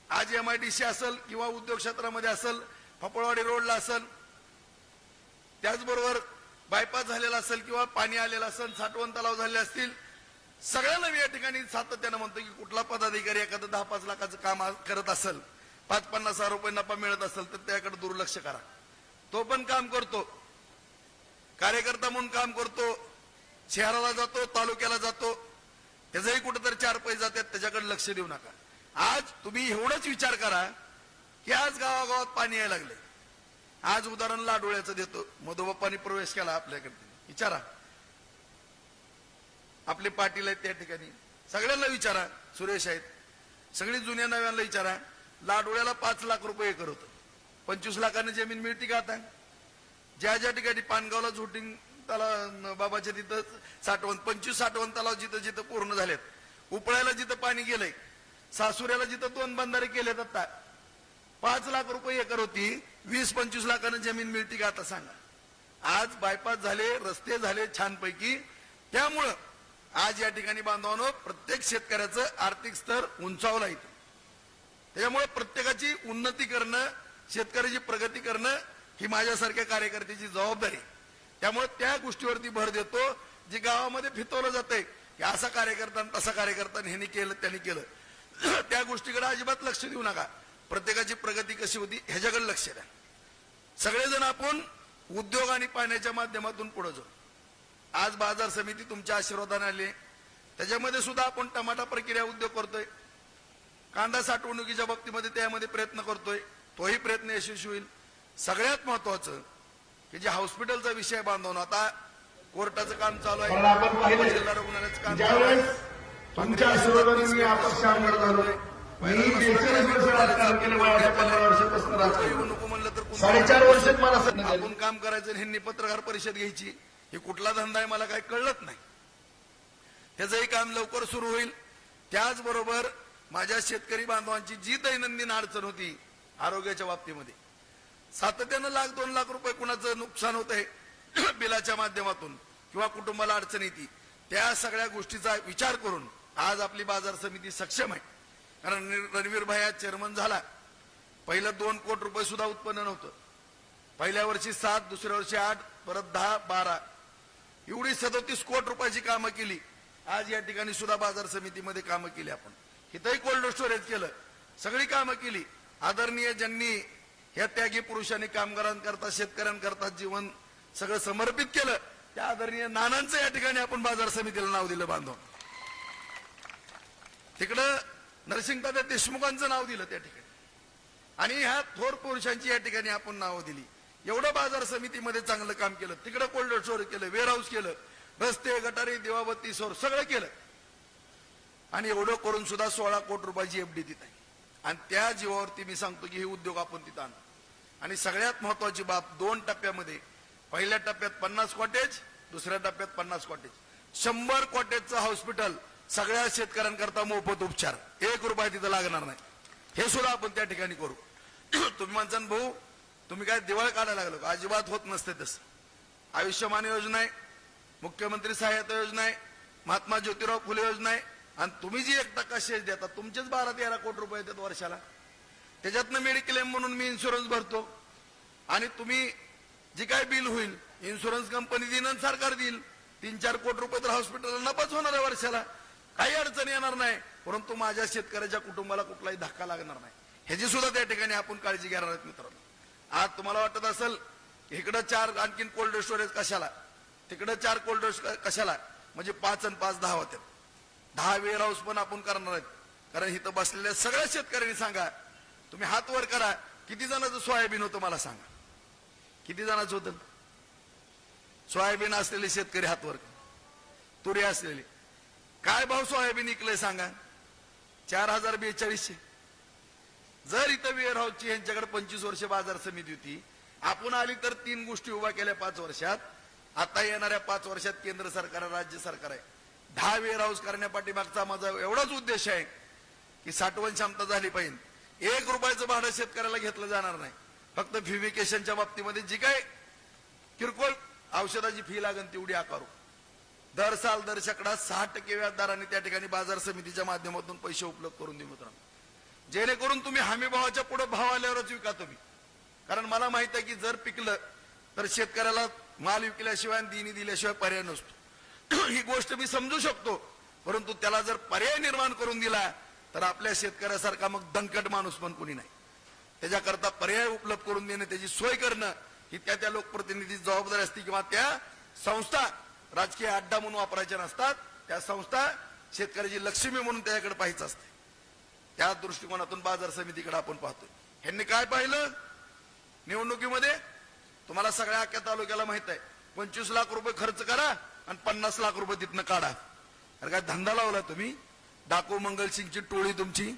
आज MIDC असेल किंवा उद्योग क्षेत्रामध्ये असेल, फपळवाडी रोडला असेल, त्याचबरोबर बायपास झालेला असेल किंवा पाणी आलेलं असेल, साठवण तलाव झाले असतील, सगळ्यांना मी या ठिकाणी सातत्यानं म्हणतो की कुठला पदाधिकारी एखादं 10-5 लाखाचं काम करत असेल, 5-50 हजार रुपये नफा मिळत असेल तर त्याकडे दुर्लक्ष करा. तो पण काम करतो, कार्यकर्ता म्हणून काम करतो, शहराला जातो, तालुक्याला जातो, त्याचाही कुठेतरी 4 पैसे जातात, त्याच्याकडे लक्ष देऊ नका. आज तुम्ही एवढंच विचार करा की आज गावागावात पाणी यायला लागले. आज उदाहरण लाडोळ्याचं देतो, मधुबाप्पांनी प्रवेश केला आपल्याकडे, विचारा आपले पाटील आहेत त्या ठिकाणी, सगळ्यांना विचारा, सुरेश आहेत, सगळी जुन्या नव्यांना विचारा. लाडोळ्याला 5 लाख रुपये एकर होतं, 25 लाखांनी जमीन मिळते का आता? ज्या ज्या ठिकाणी पानगावला झोटिंग तलाव बाबाच्या तिथं साठवण 25 साठवण तलाव जिथं जिथं पूर्ण झालेत, उपळ्याला जिथं पाणी गेलंय, सासुऱ्याला जिथं 2 बंधारे केलेत, आता 5 लाख रुपये एकर होती, 20-25 लाखांना जमीन मिळते का आता सांगा? आज बायपास झाले, रस्ते झाले छानपैकी. त्यामुळं आज या ठिकाणी बांधवांनो प्रत्येक शेतकऱ्याचं आर्थिक स्तर उंचावला येतो. त्याच्यामुळे प्रत्येकाची उन्नती करणं, शेतकऱ्याची प्रगती करणं ही माझ्यासारख्या कार्यकर्त्याची जबाबदारी. त्यामुळे त्या गोष्टीवरती भर देतो, जे गावामध्ये फितवलं जातंय की असा कार्यकर्ता तसा कार्यकर्ता, ह्यांनी केलं त्यांनी केलं, त्या गोष्टीकडे अजिबात लक्ष देऊ नका. प्रत्येकाची प्रगती कशी होती ह्याच्याकडे लक्ष द्या. सगळेजण आपण उद्योग आणि पाण्याच्या माध्यमातून पुढे जाऊ. आज बाजार समिती तुमच्या आशीर्वादाने आली, त्याच्यामध्ये सुद्धा आपण टमाटा प्रक्रिया उद्योग करतोय, कांदा साठवणुकीच्या बाबतीमध्ये त्यामध्ये प्रयत्न करतोय, तोही प्रयत्न यशस्वी होईल. सगळ्यात महत्वाचं की जे हॉस्पिटलचा विषय बांधवणं, आता कोर्टाचं काम चालू आहे, जिल्हा रुग्णालयाचं काम चालू आहे, तुमच्या आशीर्वादाने मी अपक्ष आमदार झालोय. मी 43 वर्ष राजकारण केलं, माझ्या 15 वर्षापासून राजकारण नको म्हणलं तर 4.5 वर्षात मला आपण काम करायचं, ह्यांनी पत्रकार परिषद घ्यायची, हे कुठला धंदा आहे मला काही कळत नाही. त्याचंही काम लवकर सुरू होईल. त्याचबरोबर माझ्या शेतकरी बांधवांची जी दैनंदिन अडचण होती आरोग्याच्या बाबतीमध्ये, सातत्यानं 1-2 लाख रुपये कुणाचं नुकसान होत आहे बिलाच्या माध्यमातून किंवा कुटुंबाला अडचण येते, त्या सगळ्या गोष्टीचा विचार करून आज आपली बाजार समिती सक्षम आहे. कारण रणवीर भाई चेअरमन झाला, पहिलं 2 कोटी रुपये सुद्धा उत्पन्न नव्हतं, पहिल्या वर्षी 7, दुसऱ्या वर्षी 8, परत 10, 12 एवढी 37 कोटी रुपयाची कामं केली. आज या ठिकाणी सुद्धा बाजार समितीमध्ये कामं केली, आपण इथंही कोल्ड स्टोरेज केलं, सगळी कामं केली. आदरणीय ज्यांनी ह्या त्यागी पुरुषांनी कामगारांकरता शेतकऱ्यांकरता जीवन सगळं समर्पित केलं, त्या आदरणीय नानांचं या ठिकाणी आपण बाजार समितीला नाव दिलं बांधव. तिकडं नरसिंहदादा देशमुखांचं नाव दिलं त्या ठिकाणी, आणि ह्या थोर पुरुषांची या ठिकाणी आपण नावं दिली. एवढं बाजार समितीमध्ये चांगलं काम केलं, तिकडे कोल्ड स्टोअर केलं, वेअरहाऊस केलं, रस्ते गटारी दिवाबत्ती सौर सगळं केलं, आणि एवढं करून सुद्धा 16 कोटी रुपयाची एफडी तिथं आहे. आणि त्या जीवावरती मी सांगतो की हे उद्योग आपण तिथं आणू. आणि सगळ्यात महत्वाची बाब, 2 टप्प्यामध्ये, पहिल्या टप्प्यात 50 कॉटेज, दुसऱ्या टप्प्यात 50 कॉटेज, 100 कॉटेजचं हॉस्पिटल, सगळ्या शेतकऱ्यांकरता मोफत उपचार, 1 रुपया तिथं लागणार नाही. हे सुद्धा आपण त्या ठिकाणी करू. तुम्ही म्हणसान भाऊ तुम्ही काय दिवाळ काढायला लागलो का? अजिबात होत नसते तसं. आयुष्यमान योजना आहे, मुख्यमंत्री सहायता योजना आहे, महात्मा ज्योतिराव फुले योजना आहे, आणि तुम्ही जी 1% शेअर देता, तुमचेच 12-13 कोटी रुपये येतात वर्षाला. त्याच्यातनं मेडिक्लेम म्हणून मी इन्शुरन्स भरतो, आणि तुम्ही जी काय बिल होईल इन्शुरन्स कंपनी देईन आणि सरकार देईल. 3-4 कोटी रुपये तर हॉस्पिटलला नफाच होणार आहे वर्षाला. काही अडचण येणार नाही, परंतु माझ्या शेतकऱ्याच्या कुटुंबाला कुठलाही धक्का लागणार नाही. ह्याची सुद्धा त्या ठिकाणी आपण काळजी घेणार आहोत मित्रांनो. आज तुम्हाला वाटत असेल इकडं 4 आणखीन कोल्ड स्टोरेज कशाला, तिकडं 4 कोल्ड स्टोरेज कशाला, म्हणजे 5 आणि 5 10 होते. 10 वेअर हाऊस पण आपण करणार आहेत. कारण इथं बसलेल्या सगळ्या शेतकऱ्यांनी सांगा, तुम्ही हात वर करा, किती जणांचं सोयाबीन होतं मला सांगा, किती जणांचं होतं सोयाबीन असलेले शेतकरी हात वर करा. तुरी असलेले काय भाव सोयाबीन विकलंय सांगा? 4042. जर इथं वेअर हाऊसची यांच्याकडे 25 वर्ष बाजार समिती होती, आपण आली तर 3 गोष्टी उभा केल्या 5 वर्षात. आता येणाऱ्या 5 वर्षात केंद्र सरकार, राज्य सरकार आहे. 10 वेअर हाऊस करण्यापाठीमागचा माझा एवढाच उद्देश आहे की साठवण क्षमता झाली पाहिजे. 1 रुपयाचं भाडं शेतकऱ्याला घेतलं जाणार नाही. फक्त फ्युमिकेशनच्या बाबतीमध्ये जी काय किरकोळ औषधाची फी लागेल तेवढी आकारू. दर साल दर शेकडा 6% व्याजदराने त्या ठिकाणी बाजार समितीच्या माध्यमातून पैसे उपलब्ध करून देऊ मित्रांनो, जेणेकरून तुम्ही हमी भावाच्या पुढे भाव आल्यावरच विका तुम्ही. कारण मला माहित आहे की जर पिकलं तर शेतकऱ्याला माल विकल्याशिवाय आणि दिनी दिल्याशिवाय पर्याय नसतो. ही गोष्ट मी समजू शकतो, परंतु त्याला जर पर्याय निर्माण करून दिला तर आपल्या शेतकऱ्यासारखा मग दणकट माणूस पण कोणी नाही. त्याच्याकरता पर्याय उपलब्ध करून देणं, त्याची सोय करणं ही त्या लोकप्रतिनिधीची जबाबदारी असते. किंवा त्या संस्था राजकीय अड्डा म्हणून वापरायच्या नसतात, त्या संस्था शेतकऱ्याची लक्ष्मी म्हणून त्याच्याकडे पाहायचं असते. त्या दृष्टिकोनातून बाजार समितीकडे आपण पाहतोय. ह्यांनी काय पाहिलं निवडणुकीमध्ये? तुम्हाला सगळ्या अख्ख्या तालुक्याला माहित आहे, 25 लाख रुपये खर्च करा आणि 50 लाख रुपये तिथनं काढा. अरे काय धंदा लावला तुम्ही? डाकू मंगलसिंगची टोळी तुमची.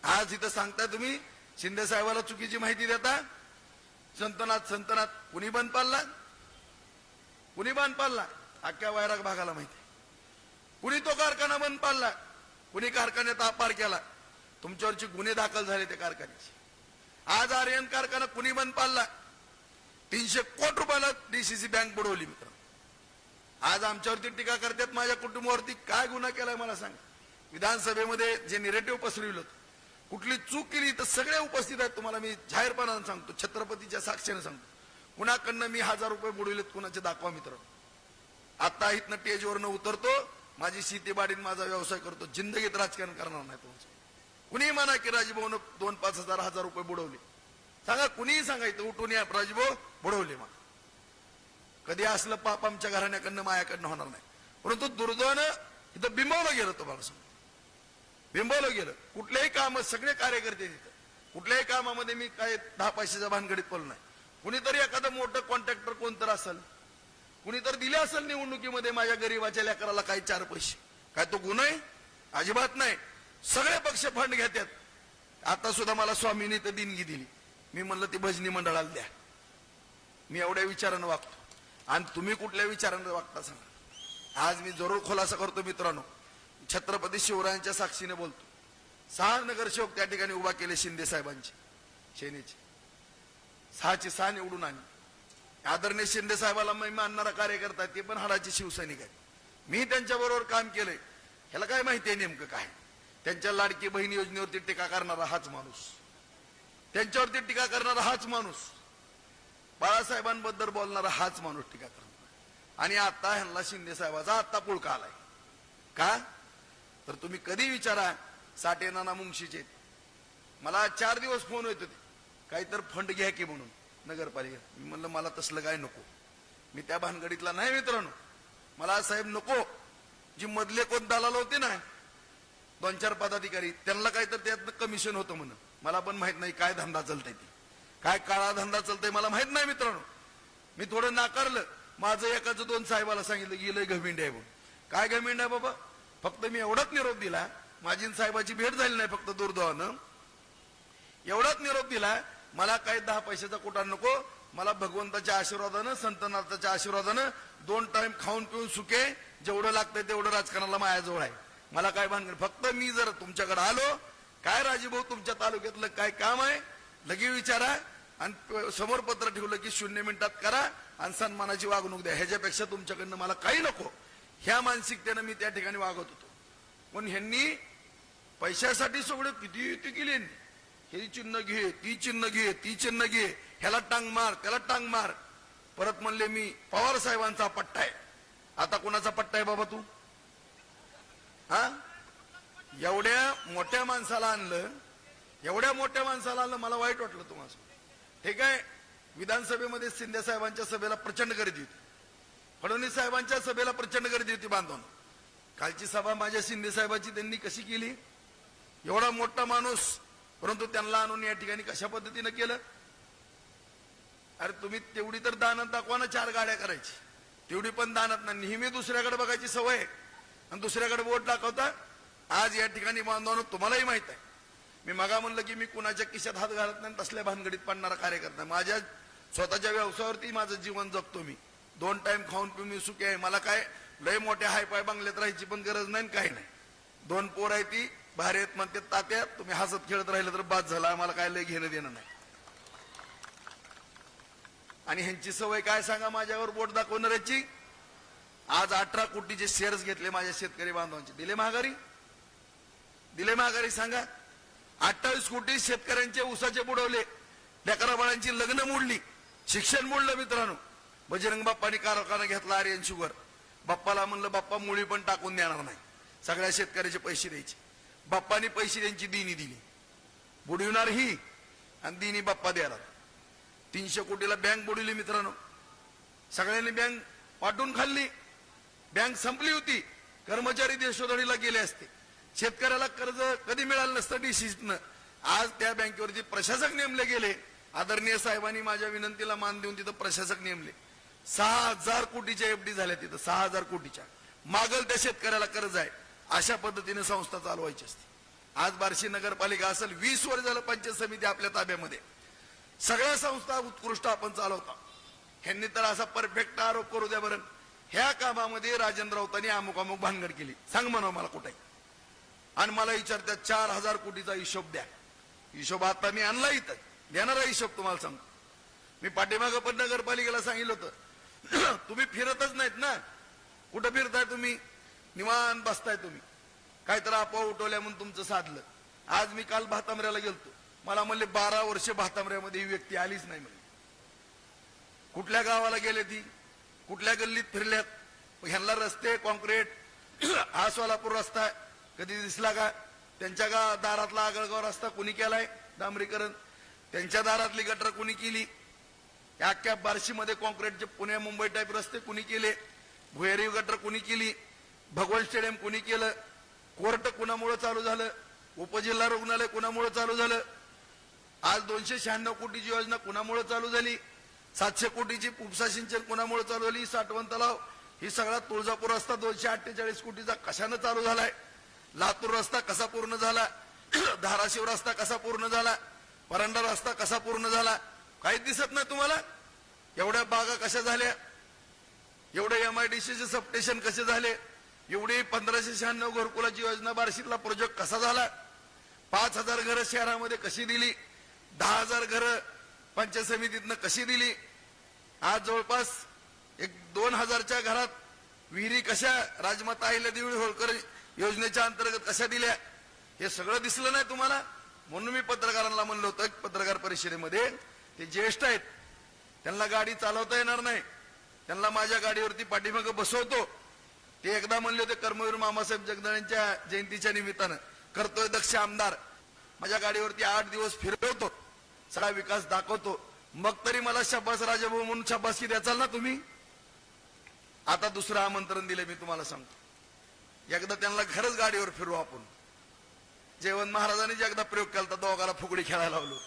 आज इथं सांगताय तुम्ही शिंदे साहेबाला चुकीची माहिती देता. संतनात कुणी बंद पाडला? कुणी बंद पाडला? अख्ख्या वैराग भागाला माहिती. कुणी तो कारखाना बंद पाडला? कुणी कारखान्यात अपार केला? तुमच्यावरची गुन्हे दाखल झाले त्या कारखान्याचे. आज आर्यन कारखाना कुणी बंद पाडला? 300 कोटी रुपयाला डीसीसी बँक बुडवली मित्र. आज आमच्यावरती टीका करतात, माझ्या कुटुंबावरती काय गुन्हा केलाय मला सांगा? विधानसभेमध्ये जे निरेटिव्ह पसरविलं, कुठली चूक केली तर सगळे उपस्थित आहेत. तुम्हाला मी जाहीरपणाने सांगतो, छत्रपतीच्या साक्षीने सांगतो, कुणाकडनं मी 1000 रुपये बुडविलेत कुणाचे दाखवा मित्र. आता इथनं टेजवरनं उतरतो, माझी शेतीबाडीन माझा व्यवसाय करतो, जिंदगीत राजकारण करणार नाही. तुमचं कुणी म्हणा की राजभाऊन 2-5 1000 रुपये बुडवले, सांगा, कुणीही सांगा इथं उठून या राजभाऊ बुडवले. मग कधी असलं पाप आमच्या घराण्याकडनं मायाकडनं होणार नाही. परंतु दुर्दैवानं इथं बिंबवलं गेलं. तुम्हाला सांगतो, बिंबवलं गेलं. कुठल्याही काम, सगळे कार्यकर्ते तिथं, कुठल्याही कामामध्ये मी काय 10 पैशाच्या भानगडीत पडलो नाही. कुणीतरी एखादं मोठं कॉन्ट्रॅक्टर कोणतर असेल, कुणीतरी दिले असेल निवडणुकीमध्ये माझ्या गरीबाच्या लेकराला काही 4 पैसे, काय तो गुन्हा आहे? अजिबात नाही. सगळे पक्ष फंड घेतात. आता सुद्धा मला स्वामींनी तर देणगी दिली. मी म्हणलं ती भजनी मंडळाला द्या. मी एवढ्या विचारानं वागतो, आणि तुम्ही कुठल्या विचारानं वागता सांगा? आज मी जरूर खुलासा करतो मित्रांनो, छत्रपती शिवरायांच्या साक्षीने बोलतो. 6 नगरसेवक त्या ठिकाणी उभा केले शिंदे साहेबांचे, सेनेचे. 6ची 6 निवडून आणली. आदरणीय शिंदे साहेबाला मी मानणारा कार्यकर्ता, ते पण हाडाचे शिवसैनिक आहेत. मी त्यांच्या बरोबर काम केलंय. ह्याला काय माहितीये नेमकं काय? त्यांच्या लाडकी बहीण योजनेवरती टीका करणारा हाच माणूस, त्यांच्यावरती टीका करणारा हाच माणूस, बाळासाहेबांबद्दल बोलणारा हाच माणूस टीका करणार. आणि आता ह्यांना शिंदे साहेबाचा आता पुळका आलाय. का? तर तुम्ही कधी विचारा, साठे नाना मुंशीचे मला 4 दिवस फोन येत होते, काहीतरी फंड घ्या की म्हणून नगरपालिका. मी म्हणलं मला तसलं काय नको, मी त्या भानगडीतला नाही मित्रांनो. मला साहेब नको. जी मधले कोण दलाल होते ना, 2-4 पदाधिकारी, त्यांना काहीतरी त्यातनं कमिशन होतं म्हणून. मला पण माहित नाही काय धंदा चालतंय ते. काय काळा धंदा चालतंय मला माहित नाही मित्रांनो. मी थोडं नाकारलं. माझं एकाचं दोन साहेबाला सांगितलं की लय घमिंड आहे म्हणून. काय घमिंड आहे बाबा? फक्त मी एवढाच निरोप दिला, माझी आणि साहेबाची भेट झाली नाही फक्त दुर्दैवानं, एवढाच निरोप दिला, मला काही 10 पैशाचा कोटा नको, मला भगवंताच्या आशीर्वादानं संतनाथाच्या आशीर्वादानं 2 टाइम खाऊन पिऊन सुखे, जेवढं लागतंय तेवढं राजकारणाला माझ्याजवळ आहे, मला काय भानगड. फक्त मी जर तुमच्याकडे आलो, काय राजीभाऊ तुमच्या तालुक्यातलं काय काम आहे लगे विचारा, आणि समोर पत्र ठेवलं की 0 मिनिटात करा आणि सन्मानाची वागणूक द्या, ह्याच्यापेक्षा तुमच्याकडनं मला काही नको, ह्या मानसिकतेनं मी त्या ठिकाणी वागत होतो. पण ह्यांनी पैशासाठी सगळं किती केले, हे चिन्ह घे, ती चिन्ह घे, ती चिन्ह घे, ह्याला टांग मार, त्याला टांग मार. परत म्हणले मी पवार साहेबांचा पट्टा आहे. आता कोणाचा पट्टा आहे बाबा तू? हा, एवढ्या मोठ्या माणसाला आणलं, एवढ्या मोठ्या माणसाला आणलं, मला वाईट वाटलं तुम्हाला. ठीक आहे, विधानसभेमध्ये शिंदे साहेबांच्या सभेला प्रचंड गर्दी होती, फडणवीस साहेबांच्या सभेला प्रचंड गर्दी होती बांधवांनो. कालची सभा माझ्या शिंदे साहेबाची त्यांनी कशी केली, एवढा मोठा माणूस, परंतु त्यांना आणून या ठिकाणी कशा पद्धतीनं केलं. अरे तुम्ही तेवढी तर दानत दाखवा ना, 4 गाड्या करायची, तेवढी पण दानत नाही. नेहमी दुसऱ्याकडे बघायची सवय आणि दुसऱ्याकडे बोट दाखवता. आज या ठिकाणी बांधवांनो तुम्हालाही माहित आहे, मी मगा म्हणलं की मी कुणाच्या खिशात हात घालत नाही, तसल्या भानगडीत पडणारा कार्यकर्ता. माझ्या स्वतःच्या व्यवसायावरती माझं जीवन जगतो मी, 2 टाइम खाऊन पिऊन मी सुखी आहे. मला काय लय मोठ्या हायपाय बंगल्यात राहायची पण गरज नाही, काही नाही. 2 पोर आहे, ती भारी आहेत म्हणते तात्या, तुम्ही हसत खेळत राहिलं तर बाद झाला, आम्हाला काय लय घेणं देणं नाही. आणि ह्यांची सवय काय सांगा, माझ्यावर बोट दाखवणाऱ्याची. आज 18 कोटीचे शेअर्स घेतले माझ्या शेतकरी बांधवांचे, दिले महागारी, दिले महागारी सांगा. 28 कोटी शेतकऱ्यांचे ऊसाचे बुडवले, लेकरा बाळांची लग्न मोडली, शिक्षण मोडलं मित्रांनो. बजरंग बाप्पानी कारखाना घेतला आर्यन शुगर. बाप्पाला म्हणलं बाप्पा मुळी पण टाकून देणार नाही, सगळ्या शेतकऱ्याचे पैसे द्यायचे. बाप्पानी पैसे त्यांची दिनी दिली, बुडविणार ही आणि दिनी बाप्पा द्यायला. 300 कोटीला बँक बुडवली मित्रांनो, सगळ्यांनी बँक वाटून खाल्ली, बँक संपली होती, कर्मचारी देशोधडीला गेले असते, शेतकऱ्याला कर्ज कधी मिळालं नसतं डीसीनं. आज त्या बँकेवरती प्रशासक नेमले गेले, आदरणीय साहेबांनी माझ्या विनंतीला मान देऊन तिथं प्रशासक नेमले. 6000 कोटीच्या एफडी झाल्या तिथं, 6000 कोटीच्या. मागल त्या शेतकऱ्याला कर्ज आहे, अशा पद्धतीने संस्था चालवायची असते. आज बार्शी नगरपालिका असेल, 20 वर्ष झालं पंचायत समिती आपल्या ताब्यामध्ये, सगळ्या संस्था उत्कृष्ट आपण चालवता. ह्यांनी तर असा परफेक्ट आरोप करू द्या बरं, ह्या कामामध्ये राजेंद्र राऊतांनी अमुक भानगड केली, सांग म्हणा मला कुठे. आणि मला विचारतात 4000 कोटीचा हिशोब द्या. हिशोब आता मी आणला इथं, देणारा हिशोब तुम्हाला सांगतो. मी पाठीमागं पण नगरपालिकेला सांगितलं होतं, तुम्ही फिरतच नाहीत ना, कुठं फिरताय तुम्ही, निवांत बसताय तुम्ही, काहीतरी अफवा उठवल्या म्हणून तुमचं साधलं. आज मी काल भातांबऱ्याला गेलतो, मला म्हणले 12 वर्ष भातांबऱ्यामध्ये ही व्यक्ती आलीच नाही म्हणले. कुठल्या गावाला गेले ती, कुठल्या गल्लीत फिरल्यात, ह्यांना रस्ते कॉन्क्रीट, हा सोलापूर रस्ता कधी दिसला का? त्यांच्या दारातला आगळगाव रस्ता कुणी केलाय डांबरीकरण, त्यांच्या दारातली गटर कुणी केली, अख्ख्या बार्शीमध्ये कॉन्क्रीटचे पुणे मुंबई टाईप रस्ते कुणी केले, भुयारी गटर कुणी केली, भगवान स्टेडियम कुणी केलं, कोर्ट कुणामुळे चालू झालं, उपजिल्हा रुग्णालय कुणामुळे चालू झालं, आज 296 कोटीची योजना कुणामुळे चालू झाली, 700 कोटीची उपसा सिंचन कुणामुळे चालू झाली, साठवण तलाव, ही सगळा तुळजापूर रस्ता 248 कोटीचा कशानं चालू झालाय, लातूर रस्ता कसा पूर्ण झाला, धाराशिव रस्ता कसा पूर्ण झाला, परंडा रस्ता कसा पूर्ण झाला, काहीच दिसत नाही तुम्हाला. एवढ्या बागा कशा झाल्या, एवढे MIDCचे सबस्टेशन कसे झाले, एवढी 1596 घरकुलाची योजना बार्शीतला प्रोजेक्ट कसा झाला, 5000 घरं शहरामध्ये कशी दिली, 10,000 घरं पंचायत समितीतनं कशी दिली. आज जवळपास 2,000च्या घरात विहिरी कशा राजमाता अहिल्यादेवी होळकर योजनेच्या अंतर्गत कशा दिल्या, हे सगळं दिसलं नाही तुम्हाला. म्हणून मी पत्रकारांना म्हणलं होतं पत्रकार परिषदेमध्ये, ते ज्येष्ठ आहेत, त्यांना गाडी चालवता येणार नाही, त्यांना माझ्या गाडीवरती पाठीमागं बसवतो. ते एकदा म्हणले होते कर्मवीर मामासाहेब जगदाळेंच्या जयंतीच्या निमित्तानं, करतोय दक्ष आमदार, माझ्या गाडीवरती 8 दिवस फिरवतो, सगळा विकास दाखवतो, मग तरी मला शाबास राजाभाऊ म्हणून शाबासकी द्याचाल ना तुम्ही. आता दुसरं आमंत्रण दिले मी तुम्हाला सांगतो, एकदा त्यांना खरंच गाडीवर फिरवू आपण. जयवंत महाराजांनी एकदा प्रयोग केला, दोघाला फुगडी खेळायला लावलो.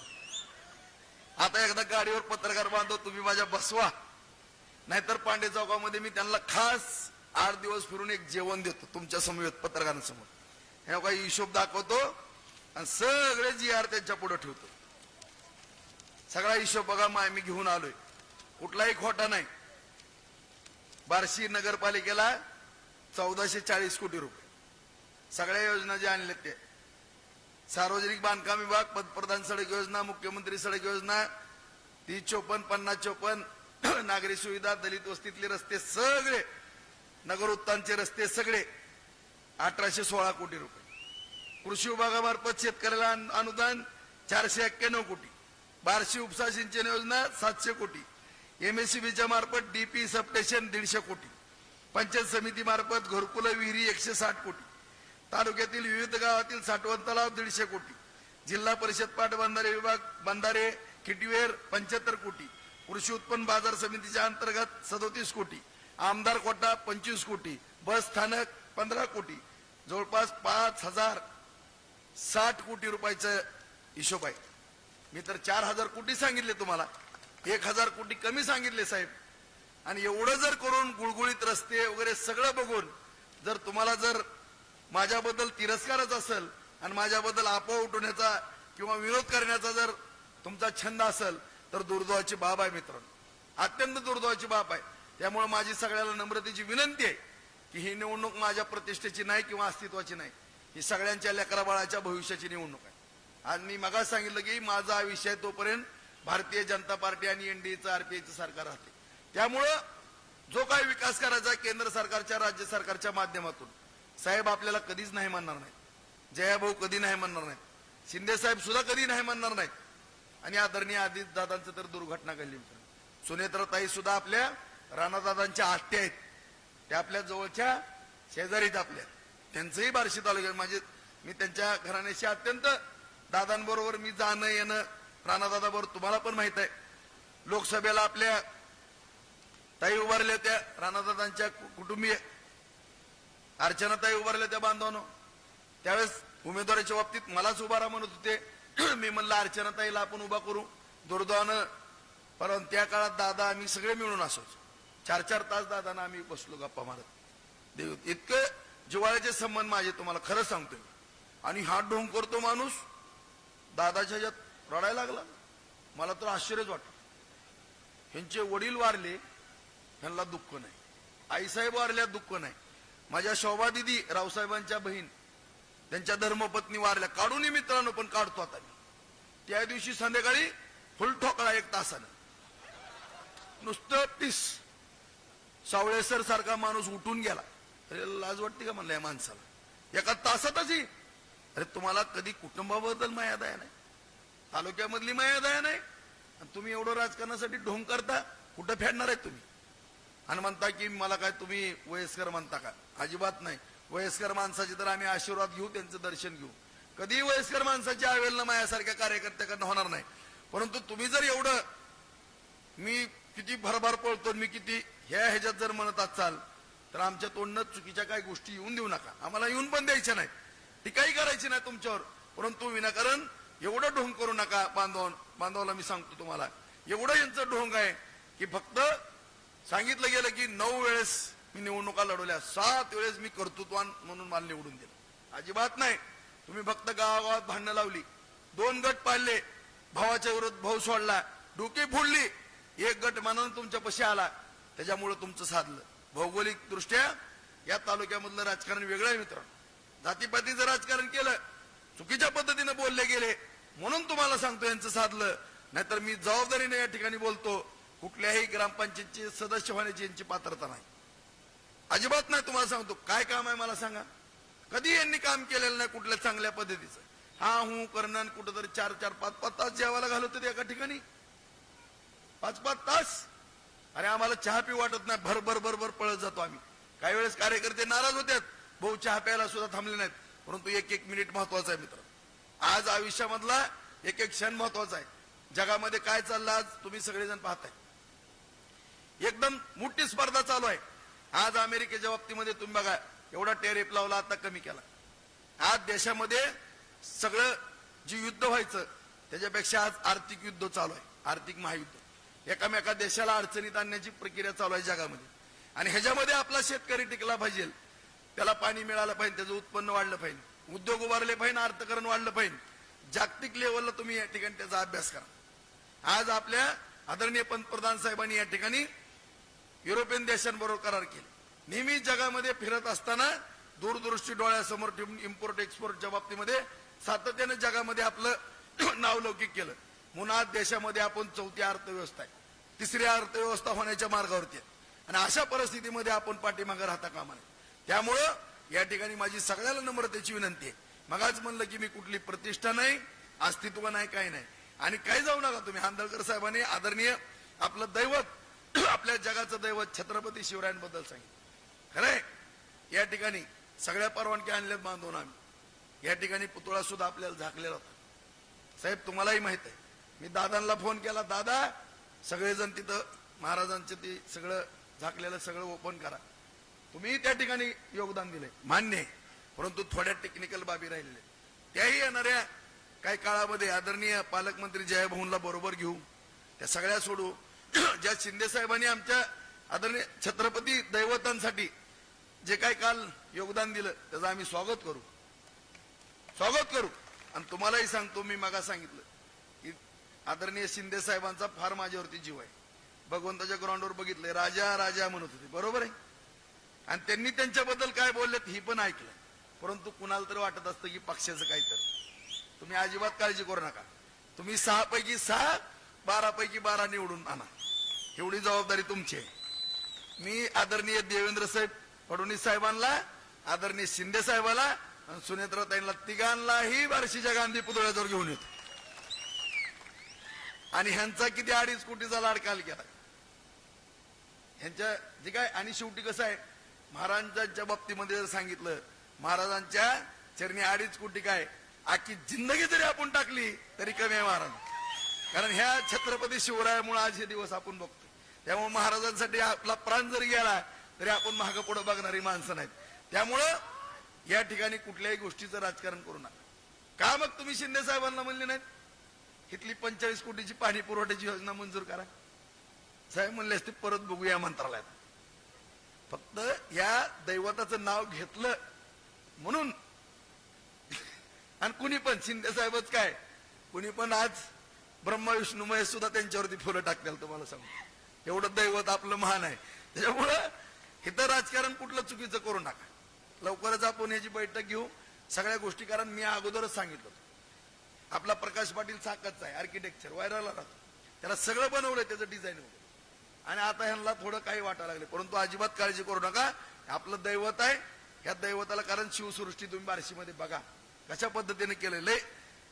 आता एकदा गाडीवर पत्रकार बांधव तुम्ही माझ्या बसवा, नाहीतर पांडे चौकामध्ये मी त्यांना खास 8 दिवस फिरून एक जेवण देतो तुमच्या समवेत पत्रकारांसमोर. हे काही हिशोब दाखवतो आणि सगळे GR त्यांच्या पुढे ठेवतो. सगळा हिशोब बघा मी घेऊन आलोय, कुठलाही खोटा नाही. बार्शी नगरपालिकेला 1440 कोटी रुपये सगळ्या योजना ज्या आणल्या ते, सार्वजनिक बांधकाम विभाग, पंतप्रधान सडक योजना, मुख्यमंत्री सडक योजना, 3054, 5054, नागरी सुविधा, दलित वस्तीतले रस्ते सगळे, नगर उत्तानचे रस्ते सगळे 1816 कोटी रुपये. कृषी विभागामार्फत शेतकऱ्याला अनुदान 491 कोटी. बार्शी उपसा सिंचन योजना 700 कोटी. MSCBच्या मार्फत DP सबस्टेशन 150 कोटी. पंचायत समिती मार्फत घरकुल विहिरी 160 कोटी. तालुक्यातील विविध गावातील साठवण तलाव 150 कोटी. जिल्हा परिषद पाटबंधारे विभाग बंधारे किटवेर 75 कोटी. कृषी उत्पन्न बाजार समितीच्या अंतर्गत 37 कोटी. आमदार कोटा 25 कोटी. बस स्थानक 15 कोटी. जवळपास 5060 कोटी रुपयाचा हिशोब आहे. मी तर 4000 कोटी सांगितले तुम्हाला, 1000 कोटी कमी सांगितले साहेब. आणि एवढं जर करून गुळगुळीत रस्ते वगैरे सगळं बघून जर तुम्हाला जर माझ्याबद्दल तिरस्कारच असेल आणि माझ्याबद्दल अफवा उठवण्याचा किंवा विरोध करण्याचा जर तुमचा छंद असेल तर दुर्दैवाची बाब आहे मित्रांनो, अत्यंत दुर्दैवाची बाब आहे. त्यामुळे माझी सगळ्याला नम्रतेची विनंती आहे की ही निवडणूक माझ्या प्रतिष्ठेची नाही किंवा अस्तित्वाची नाही, ही सगळ्यांच्या लेकराबाळाच्या भविष्याची निवडणूक आहे. आज मी मगाच सांगितलं की माझा विषय तोपर्यंत भारतीय जनता पार्टी आणि NDAचं RPIचं सरकार राहते. त्यामुळं जो काही विकास करायचा केंद्र सरकारच्या राज्य सरकारच्या माध्यमातून साहेब आपल्याला कधीच नाही म्हणणार नाही. जयाभाऊ कधी नाही म्हणणार नाहीत. शिंदे साहेब सुद्धा कधी नाही म्हणणार नाहीत. आणि आदरणीय आदित्य दादांचं तर दुर्घटना घडली. सुनेत्रताई सुद्धा आपल्या राणादादांच्या आत्या आहेत, त्या आपल्या जवळच्या शेजारीत आपल्या, त्यांचंही बार्शी तालुक्यात माझे, मी त्यांच्या घराण्याशी अत्यंत दादांबरोबर मी जाणं येणं, राणादादा बरोबर तुम्हाला पण माहित आहे. लोकसभेला आपल्या ताई उभारल्या होत्या, राणादादांच्या कुटुंबीय अर्चनाताई उभारल्या त्या बांधवानं. त्यावेळेस उमेदवाराच्या बाबतीत मलाच उभारा म्हणत होते. मी म्हणलं अर्चनाताईला आपण उभा करू दुर्दैवानं. परंतु त्या काळात दादा आम्ही सगळे मिळून असायचो, 4-4 तास दादांना आम्ही बसलो गप्पा मारत. देव इतकं जिव्हाळ्याचे संबंध माझे तुम्हाला खरं सांगतोय. आणि हात ढोंग करतो माणूस दादाच्या ह्याच्यात रडायला लागला. मला तर आश्चर्यच वाटलं. ह्यांचे वडील वारले, ह्यांना दुःख नाही. आईसाहेब वारल्या, दुःख नाही. माझ्या शोभा दिदी रावसाहेबांच्या बहीण, त्यांच्या धर्मपत्नी वारल्या. काढून मित्रांनो, पण काढतो आता मी. त्या दिवशी संध्याकाळी फुल ठोकळा 1 तासानं, नुसतं टीस. सावळेसर सारखा माणूस उठून गेला. अरे लाज वाटते का म्हणलं या माणसाला 1 तासातच? अरे तुम्हाला कधी कुटुंबाबद्दल माया दया नाही, तालुक्यामधली माया दया नाही, आणि तुम्ही एवढं राजकारणासाठी ढोंग करता. कुठं फेडणार आहे तुम्ही? आणि म्हणता की मला काय तुम्ही वयस्कर म्हणता का? अजिबात नाही. वयस्कर माणसाचे तर आम्ही आशीर्वाद घेऊ, त्यांचं दर्शन घेऊ. कधी वयस्कर माणसाची आवेलना माझ्यासारख्या कार्यकर्त्याकडनं होणार नाही. परंतु तुम्ही जर एवढं मी किती भरभर पळतो, मी किती ह्याच्यात जर म्हणत असाल तर आमच्या तोंडनं चुकीच्या काही गोष्टी येऊन देऊ नका. आम्हाला येऊन पण द्यायच्या नाही, टीकाही करायची नाही तुमच्यावर. परंतु विनाकारण एवढं ढोंग करू नका. बांधवाला मी सांगतो तुम्हाला, एवढं यांचं ढोंग आहे की फक्त सांगितलं गेलं की 9 वेळेस मी निवडणुका लढवल्या, 7 वेळेस मी कर्तृत्वान म्हणून मला निवडून दिलं. अजिबात नाही. तुम्ही फक्त गावागावात भांडणं लावली, 2 गट पाडले, भावाच्या विरोधात भाऊ सोडला, डोकी फोडली, 1 गट मानून तुमच्या पशी आला, त्याच्यामुळे तुमचं साधलं. भौगोलिक दृष्ट्या या तालुक्यामधलं राजकारण वेगळं आहे मित्रांनो. जातीपातीचं राजकारण केलं, चुकीच्या पद्धतीने बोलले गेले, म्हणून तुम्हाला सांगतो यांचं साधलं. नाहीतर मी जबाबदारीने या ठिकाणी बोलतो, कुठल्याही ग्रामपंचायतचे सदस्य होण्याची यांची पात्रता नाही, अजिबात नाही. तुम्हाला सांगतो, काय काम आहे मला सांगा? कधी यांनी काम केलेलं नाही कुठल्या चांगल्या पद्धतीचं. हा करणं, कुठंतरी 4-4, 5-5 तास जेवायला घालवतो एका ठिकाणी, 5-5 तास. अरे आम्हाला चहा पिऊ वाटत नाही, भर पळत जातो आम्ही. काही वेळेस कार्यकर्ते नाराज होतात, भाऊ चहा प्यायला सुद्धा थांबले नाहीत. परंतु 1-1 मिनिट महत्वाचा आहे मित्र. आज आयुष्यामधला 1-1 क्षण महत्वाचा आहे. जगामध्ये काय चाललं आज तुम्ही सगळेजण पाहताय. एकदम मोठी स्पर्धा चालू आहे. आज अमेरिकेच्या बाबतीमध्ये तुम्ही बघा, एवढा टेरिफ लावला, आता कमी केला. आज देशामध्ये सगळं जे युद्ध व्हायचं त्याच्यापेक्षा आज आर्थिक युद्ध चालू आहे. आर्थिक महायुद्ध एकामेका देशाला अडचणीत आणण्याची प्रक्रिया चालू आहे जगामध्ये. आणि ह्याच्यामध्ये आपला शेतकरी टिकला पाहिजे, त्याला पाणी मिळालं पाहिजे, त्याचं उत्पन्न वाढलं पाहिजे, उद्योग उभारले पाहिजे, अर्थकारण वाढलं पाहिजे. जागतिक लेवलला तुम्ही या ठिकाणी त्याचा अभ्यास करा. आज आपल्या आदरणीय पंतप्रधान साहेबांनी या ठिकाणी युरोपियन देशांबरोबर करार केले. नेहमी जगामध्ये फिरत असताना दूरदृष्टी डोळ्यासमोर ठेवून इम्पोर्ट एक्सपोर्टच्या बाबतीमध्ये सातत्याने जगामध्ये आपलं नावलौकिक केलं. म्हणून आज देशामध्ये आपण चौथी अर्थव्यवस्था आहे, तिसरी अर्थव्यवस्था होण्याच्या मार्गावरती आहे. आणि अशा परिस्थितीमध्ये आपण पाठीमागे राहता कामा नये. त्यामुळं या ठिकाणी माझी सगळ्याला नम्रतेची विनंती आहे. मगाच म्हणलं की मी कुठली प्रतिष्ठा नाही, अस्तित्व नाही, काही नाही. आणि काही जाऊ नका तुम्ही. आंदळकर साहेबांनी आदरणीय आपलं दैवत, आपल्या जगाचं दैवत छत्रपती शिवरायांबद्दल सांगितलं. खरंय, या ठिकाणी सगळ्या परवानग्या आणल्यात बांधून आम्ही. या ठिकाणी पुतळा सुद्धा आपल्याला झाकलेला होता. साहेब तुम्हालाही माहित आहे, मी दादांना फोन केला, दादा सगळेजण तिथं महाराजांचे ते सगळं झाकलेलं सगळं ओपन करा. तुम्ही त्या ठिकाणी योगदान दिले, मान्य आहे, परंतु थोड्या टेक्निकल बाबी राहिलेल्या. त्याही येणाऱ्या काही काळामध्ये आदरणीय पालकमंत्री जयभाऊंना बरोबर घेऊ, त्या सगळ्या सोडू. ज्या शिंदे साहेबांनी आमच्या आदरणीय छत्रपती दैवतांसाठी जे काही काल योगदान दिलं त्याचं आम्ही स्वागत करू. आणि तुम्हालाही सांगतो, मी मागा सांगितलं की आदरणीय शिंदे साहेबांचा फार माझ्यावरती जीव आहे. भगवंताच्या ग्राउंडवर बघितलंय, राजा राजा म्हणत होते, बरोबर आहे. आणि त्यांनी त्यांच्याबद्दल काय बोललेत ही पण ऐकलं. परंतु कुणाला तरी वाटत असतं की पक्षाचं काहीतरी. तुम्ही अजिबात काळजी करू नका. तुम्ही 6 पैकी 6, 12 पैकी 12 निवडून आणा, एवढी जबाबदारी तुमची आहे. मी आदरणीय देवेंद्र साहेब फडणवीस साहेबांना, आदरणीय शिंदे साहेबाला आणि सुनेत्राताईंना तिघांनाही बार्शीच्या गांधी पुतळ्याजवळ घेऊन येतो. आणि ह्यांचा किती 2.5 कोटीचा लाडकाल केला ह्यांच्या जे काय. आणि शेवटी कसं आहे, महाराजांच्या बाबतीमध्ये जर सांगितलं, महाराजांच्या चरणी 2.5 कोटी काय, आखी जिंदगी जरी आपण टाकली तरी कमी आहे महाराज. कारण ह्या छत्रपती शिवरायामुळे आज हे दिवस आपण बघतो. त्यामुळे महाराजांसाठी आपला प्राण जरी गेला तरी आपण मागं पुढे बघणारी माणसं नाहीत. त्यामुळं या ठिकाणी कुठल्याही गोष्टीचं राजकारण करू नका. का मग तुम्ही शिंदे साहेबांना म्हणले नाहीत इथली 45 कोटीची पाणी पुरवठ्याची योजना मंजूर करा? साहेब म्हणले असते परत बघूया मंत्रालयात. फक्त या दैवताचं नाव घेतलं म्हणून. आणि कुणी पण शिंदे साहेबच काय, कुणी पण आज ब्रह्मा विष्णू महेश सुद्धा त्यांच्यावरती फुलं टाकतील. तुम्हाला सांगतो, एवढं दैवत आपलं महान आहे. त्याच्यामुळं इथं राजकारण कुठलं चुकीचं करू नका. लवकरच आपण याची बैठक घेऊ सगळ्या गोष्टी. कारण मी अगोदरच सांगितलं, आपला प्रकाश पाटील साकतचा आहे, आर्किटेक्चर वायराला राहतो, त्याला सगळं बनवलंय, त्याचं डिझाईन वगैरे. आणि आता ह्यांना थोडं काही वाटायला लागले. परंतु अजिबात काळजी करू नका, आपलं दैवत आहे. ह्या दैवताला, कारण शिवसृष्टी तुम्ही बार्शीमध्ये बघा कशा पद्धतीने केलेलं.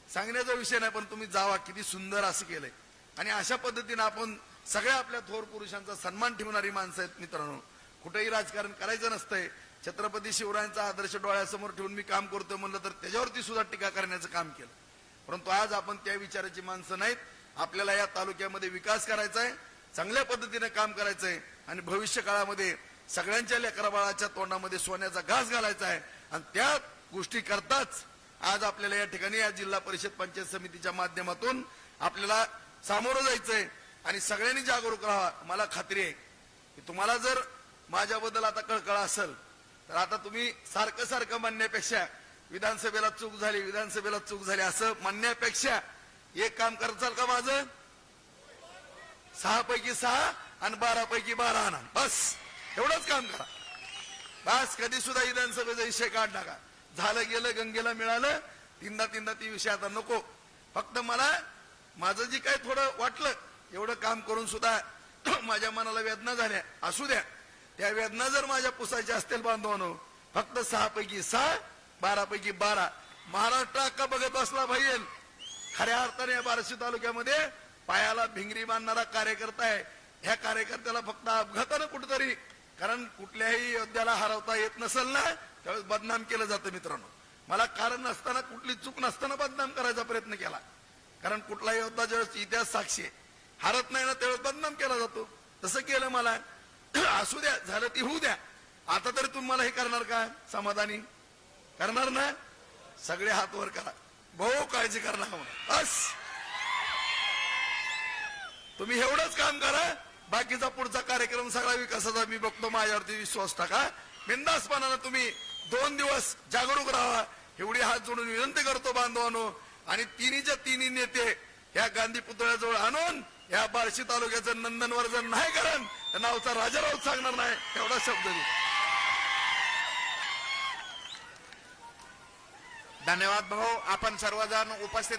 सांगण्याचा विषय नाही, पण तुम्ही जावा, किती सुंदर असं केलंय. आणि अशा पद्धतीने आपण सगळ्या आपल्या थोर पुरुषांचा सन्मान ठेवणारी माणसं आहेत मित्रांनो. कुठेही राजकारण करायचं नसतंय. छत्रपती शिवरायांचा आदर्श डोळ्यासमोर ठेवून मी काम करतोय म्हणलं तर त्याच्यावरती सुद्धा टीका करण्याचं काम केलं. परंतु आज आपण त्या विचाराची माणसं नाहीत. आपल्याला या तालुक्यामध्ये विकास करायचा आहे, चांगल्या पद्धतीने काम करायचंय आणि भविष्य काळामध्ये सगळ्यांच्या लेकराबाळाच्या तोंडामध्ये सोन्याचा घास घालायचा आहे. आणि त्या गोष्टी करताच आज आपल्याला या ठिकाणी या जिल्हा परिषद पंचायत समितीच्या माध्यमातून आपल्याला सामोरं जायचंय आणि सगळ्यांनी जागरूक राहा. मला खात्री आहे की तुम्हाला जर माझ्याबद्दल आता कळकळा असेल तर आता तुम्ही सारखं सारखं म्हणण्यापेक्षा, विधानसभेला चूक झाली, विधानसभेला चूक झाली असं म्हणण्यापेक्षा एक काम करचाल का माझं? 6 पैकी 6 आणि 12 पैकी 12 आणा, बस एवढंच काम करा. बस कधी सुद्धा विधानसभेचा विषय काढ नका. झालं गेलं, गंगेला मिळालं, तीनदा ती विषय आता नको. फक्त मला माझं जे काय थोडं वाटलं एवढं काम करून सुद्धा माझ्या मनाला वेदना झाल्या असू द्या. त्या वेदना जर माझ्या पुसायच्या असतील बांधवांनो, फक्त 6 पैकी 6, 12 पैकी 12 महाराष्ट्र अख्खा बघत असला पाहिजे. खऱ्या अर्थाने या बार्शी तालुक्यामध्ये पायाला भिंगरी बांधणारा कार्यकर्ता आहे. ह्या कार्यकर्त्याला फक्त अपघातानं कुठेतरी, कारण कुठल्याही योद्ध्याला हरवता येत नसेल ना त्यावेळेस बदनाम केलं जातं मित्रांनो. मला कारण नसताना, कुठली चूक नसताना बदनाम करायचा प्रयत्न केला. कारण कुठला योद्धा ज्यावेळेस इतिहास साक्षी आहे, हरत नाही ना त्यावेळेस बदनाम केला जातो. तसं केलं मला. असू द्या, झालं ती होऊ द्या. आता तरी तुम्हाला हे करणार का? समाधानी करणार ना? सगळे हात वर करा, भाऊ काळजी करणार बस. तुम्ही एवढंच काम करा, बाकीचा पुढचा कार्यक्रम सगळा विकासाचा मी बघतो, माझ्यावरती विश्वास टाका. बिनधास्तपणानं तुम्ही 2 दिवस जागरूक राहा एवढी हात जोडून विनंती करतो बांधवांनो. आणि तिन्ही नेते ह्या गांधी पुतळ्याजवळ आणून या बार्शी तालुक्याचं नंदनवर्धन नाही कारण त्या नावचा राजाराव सांगणार नाही एवढा शब्द मी. धन्यवाद भाऊ. आपण सर्वजण उपस्थित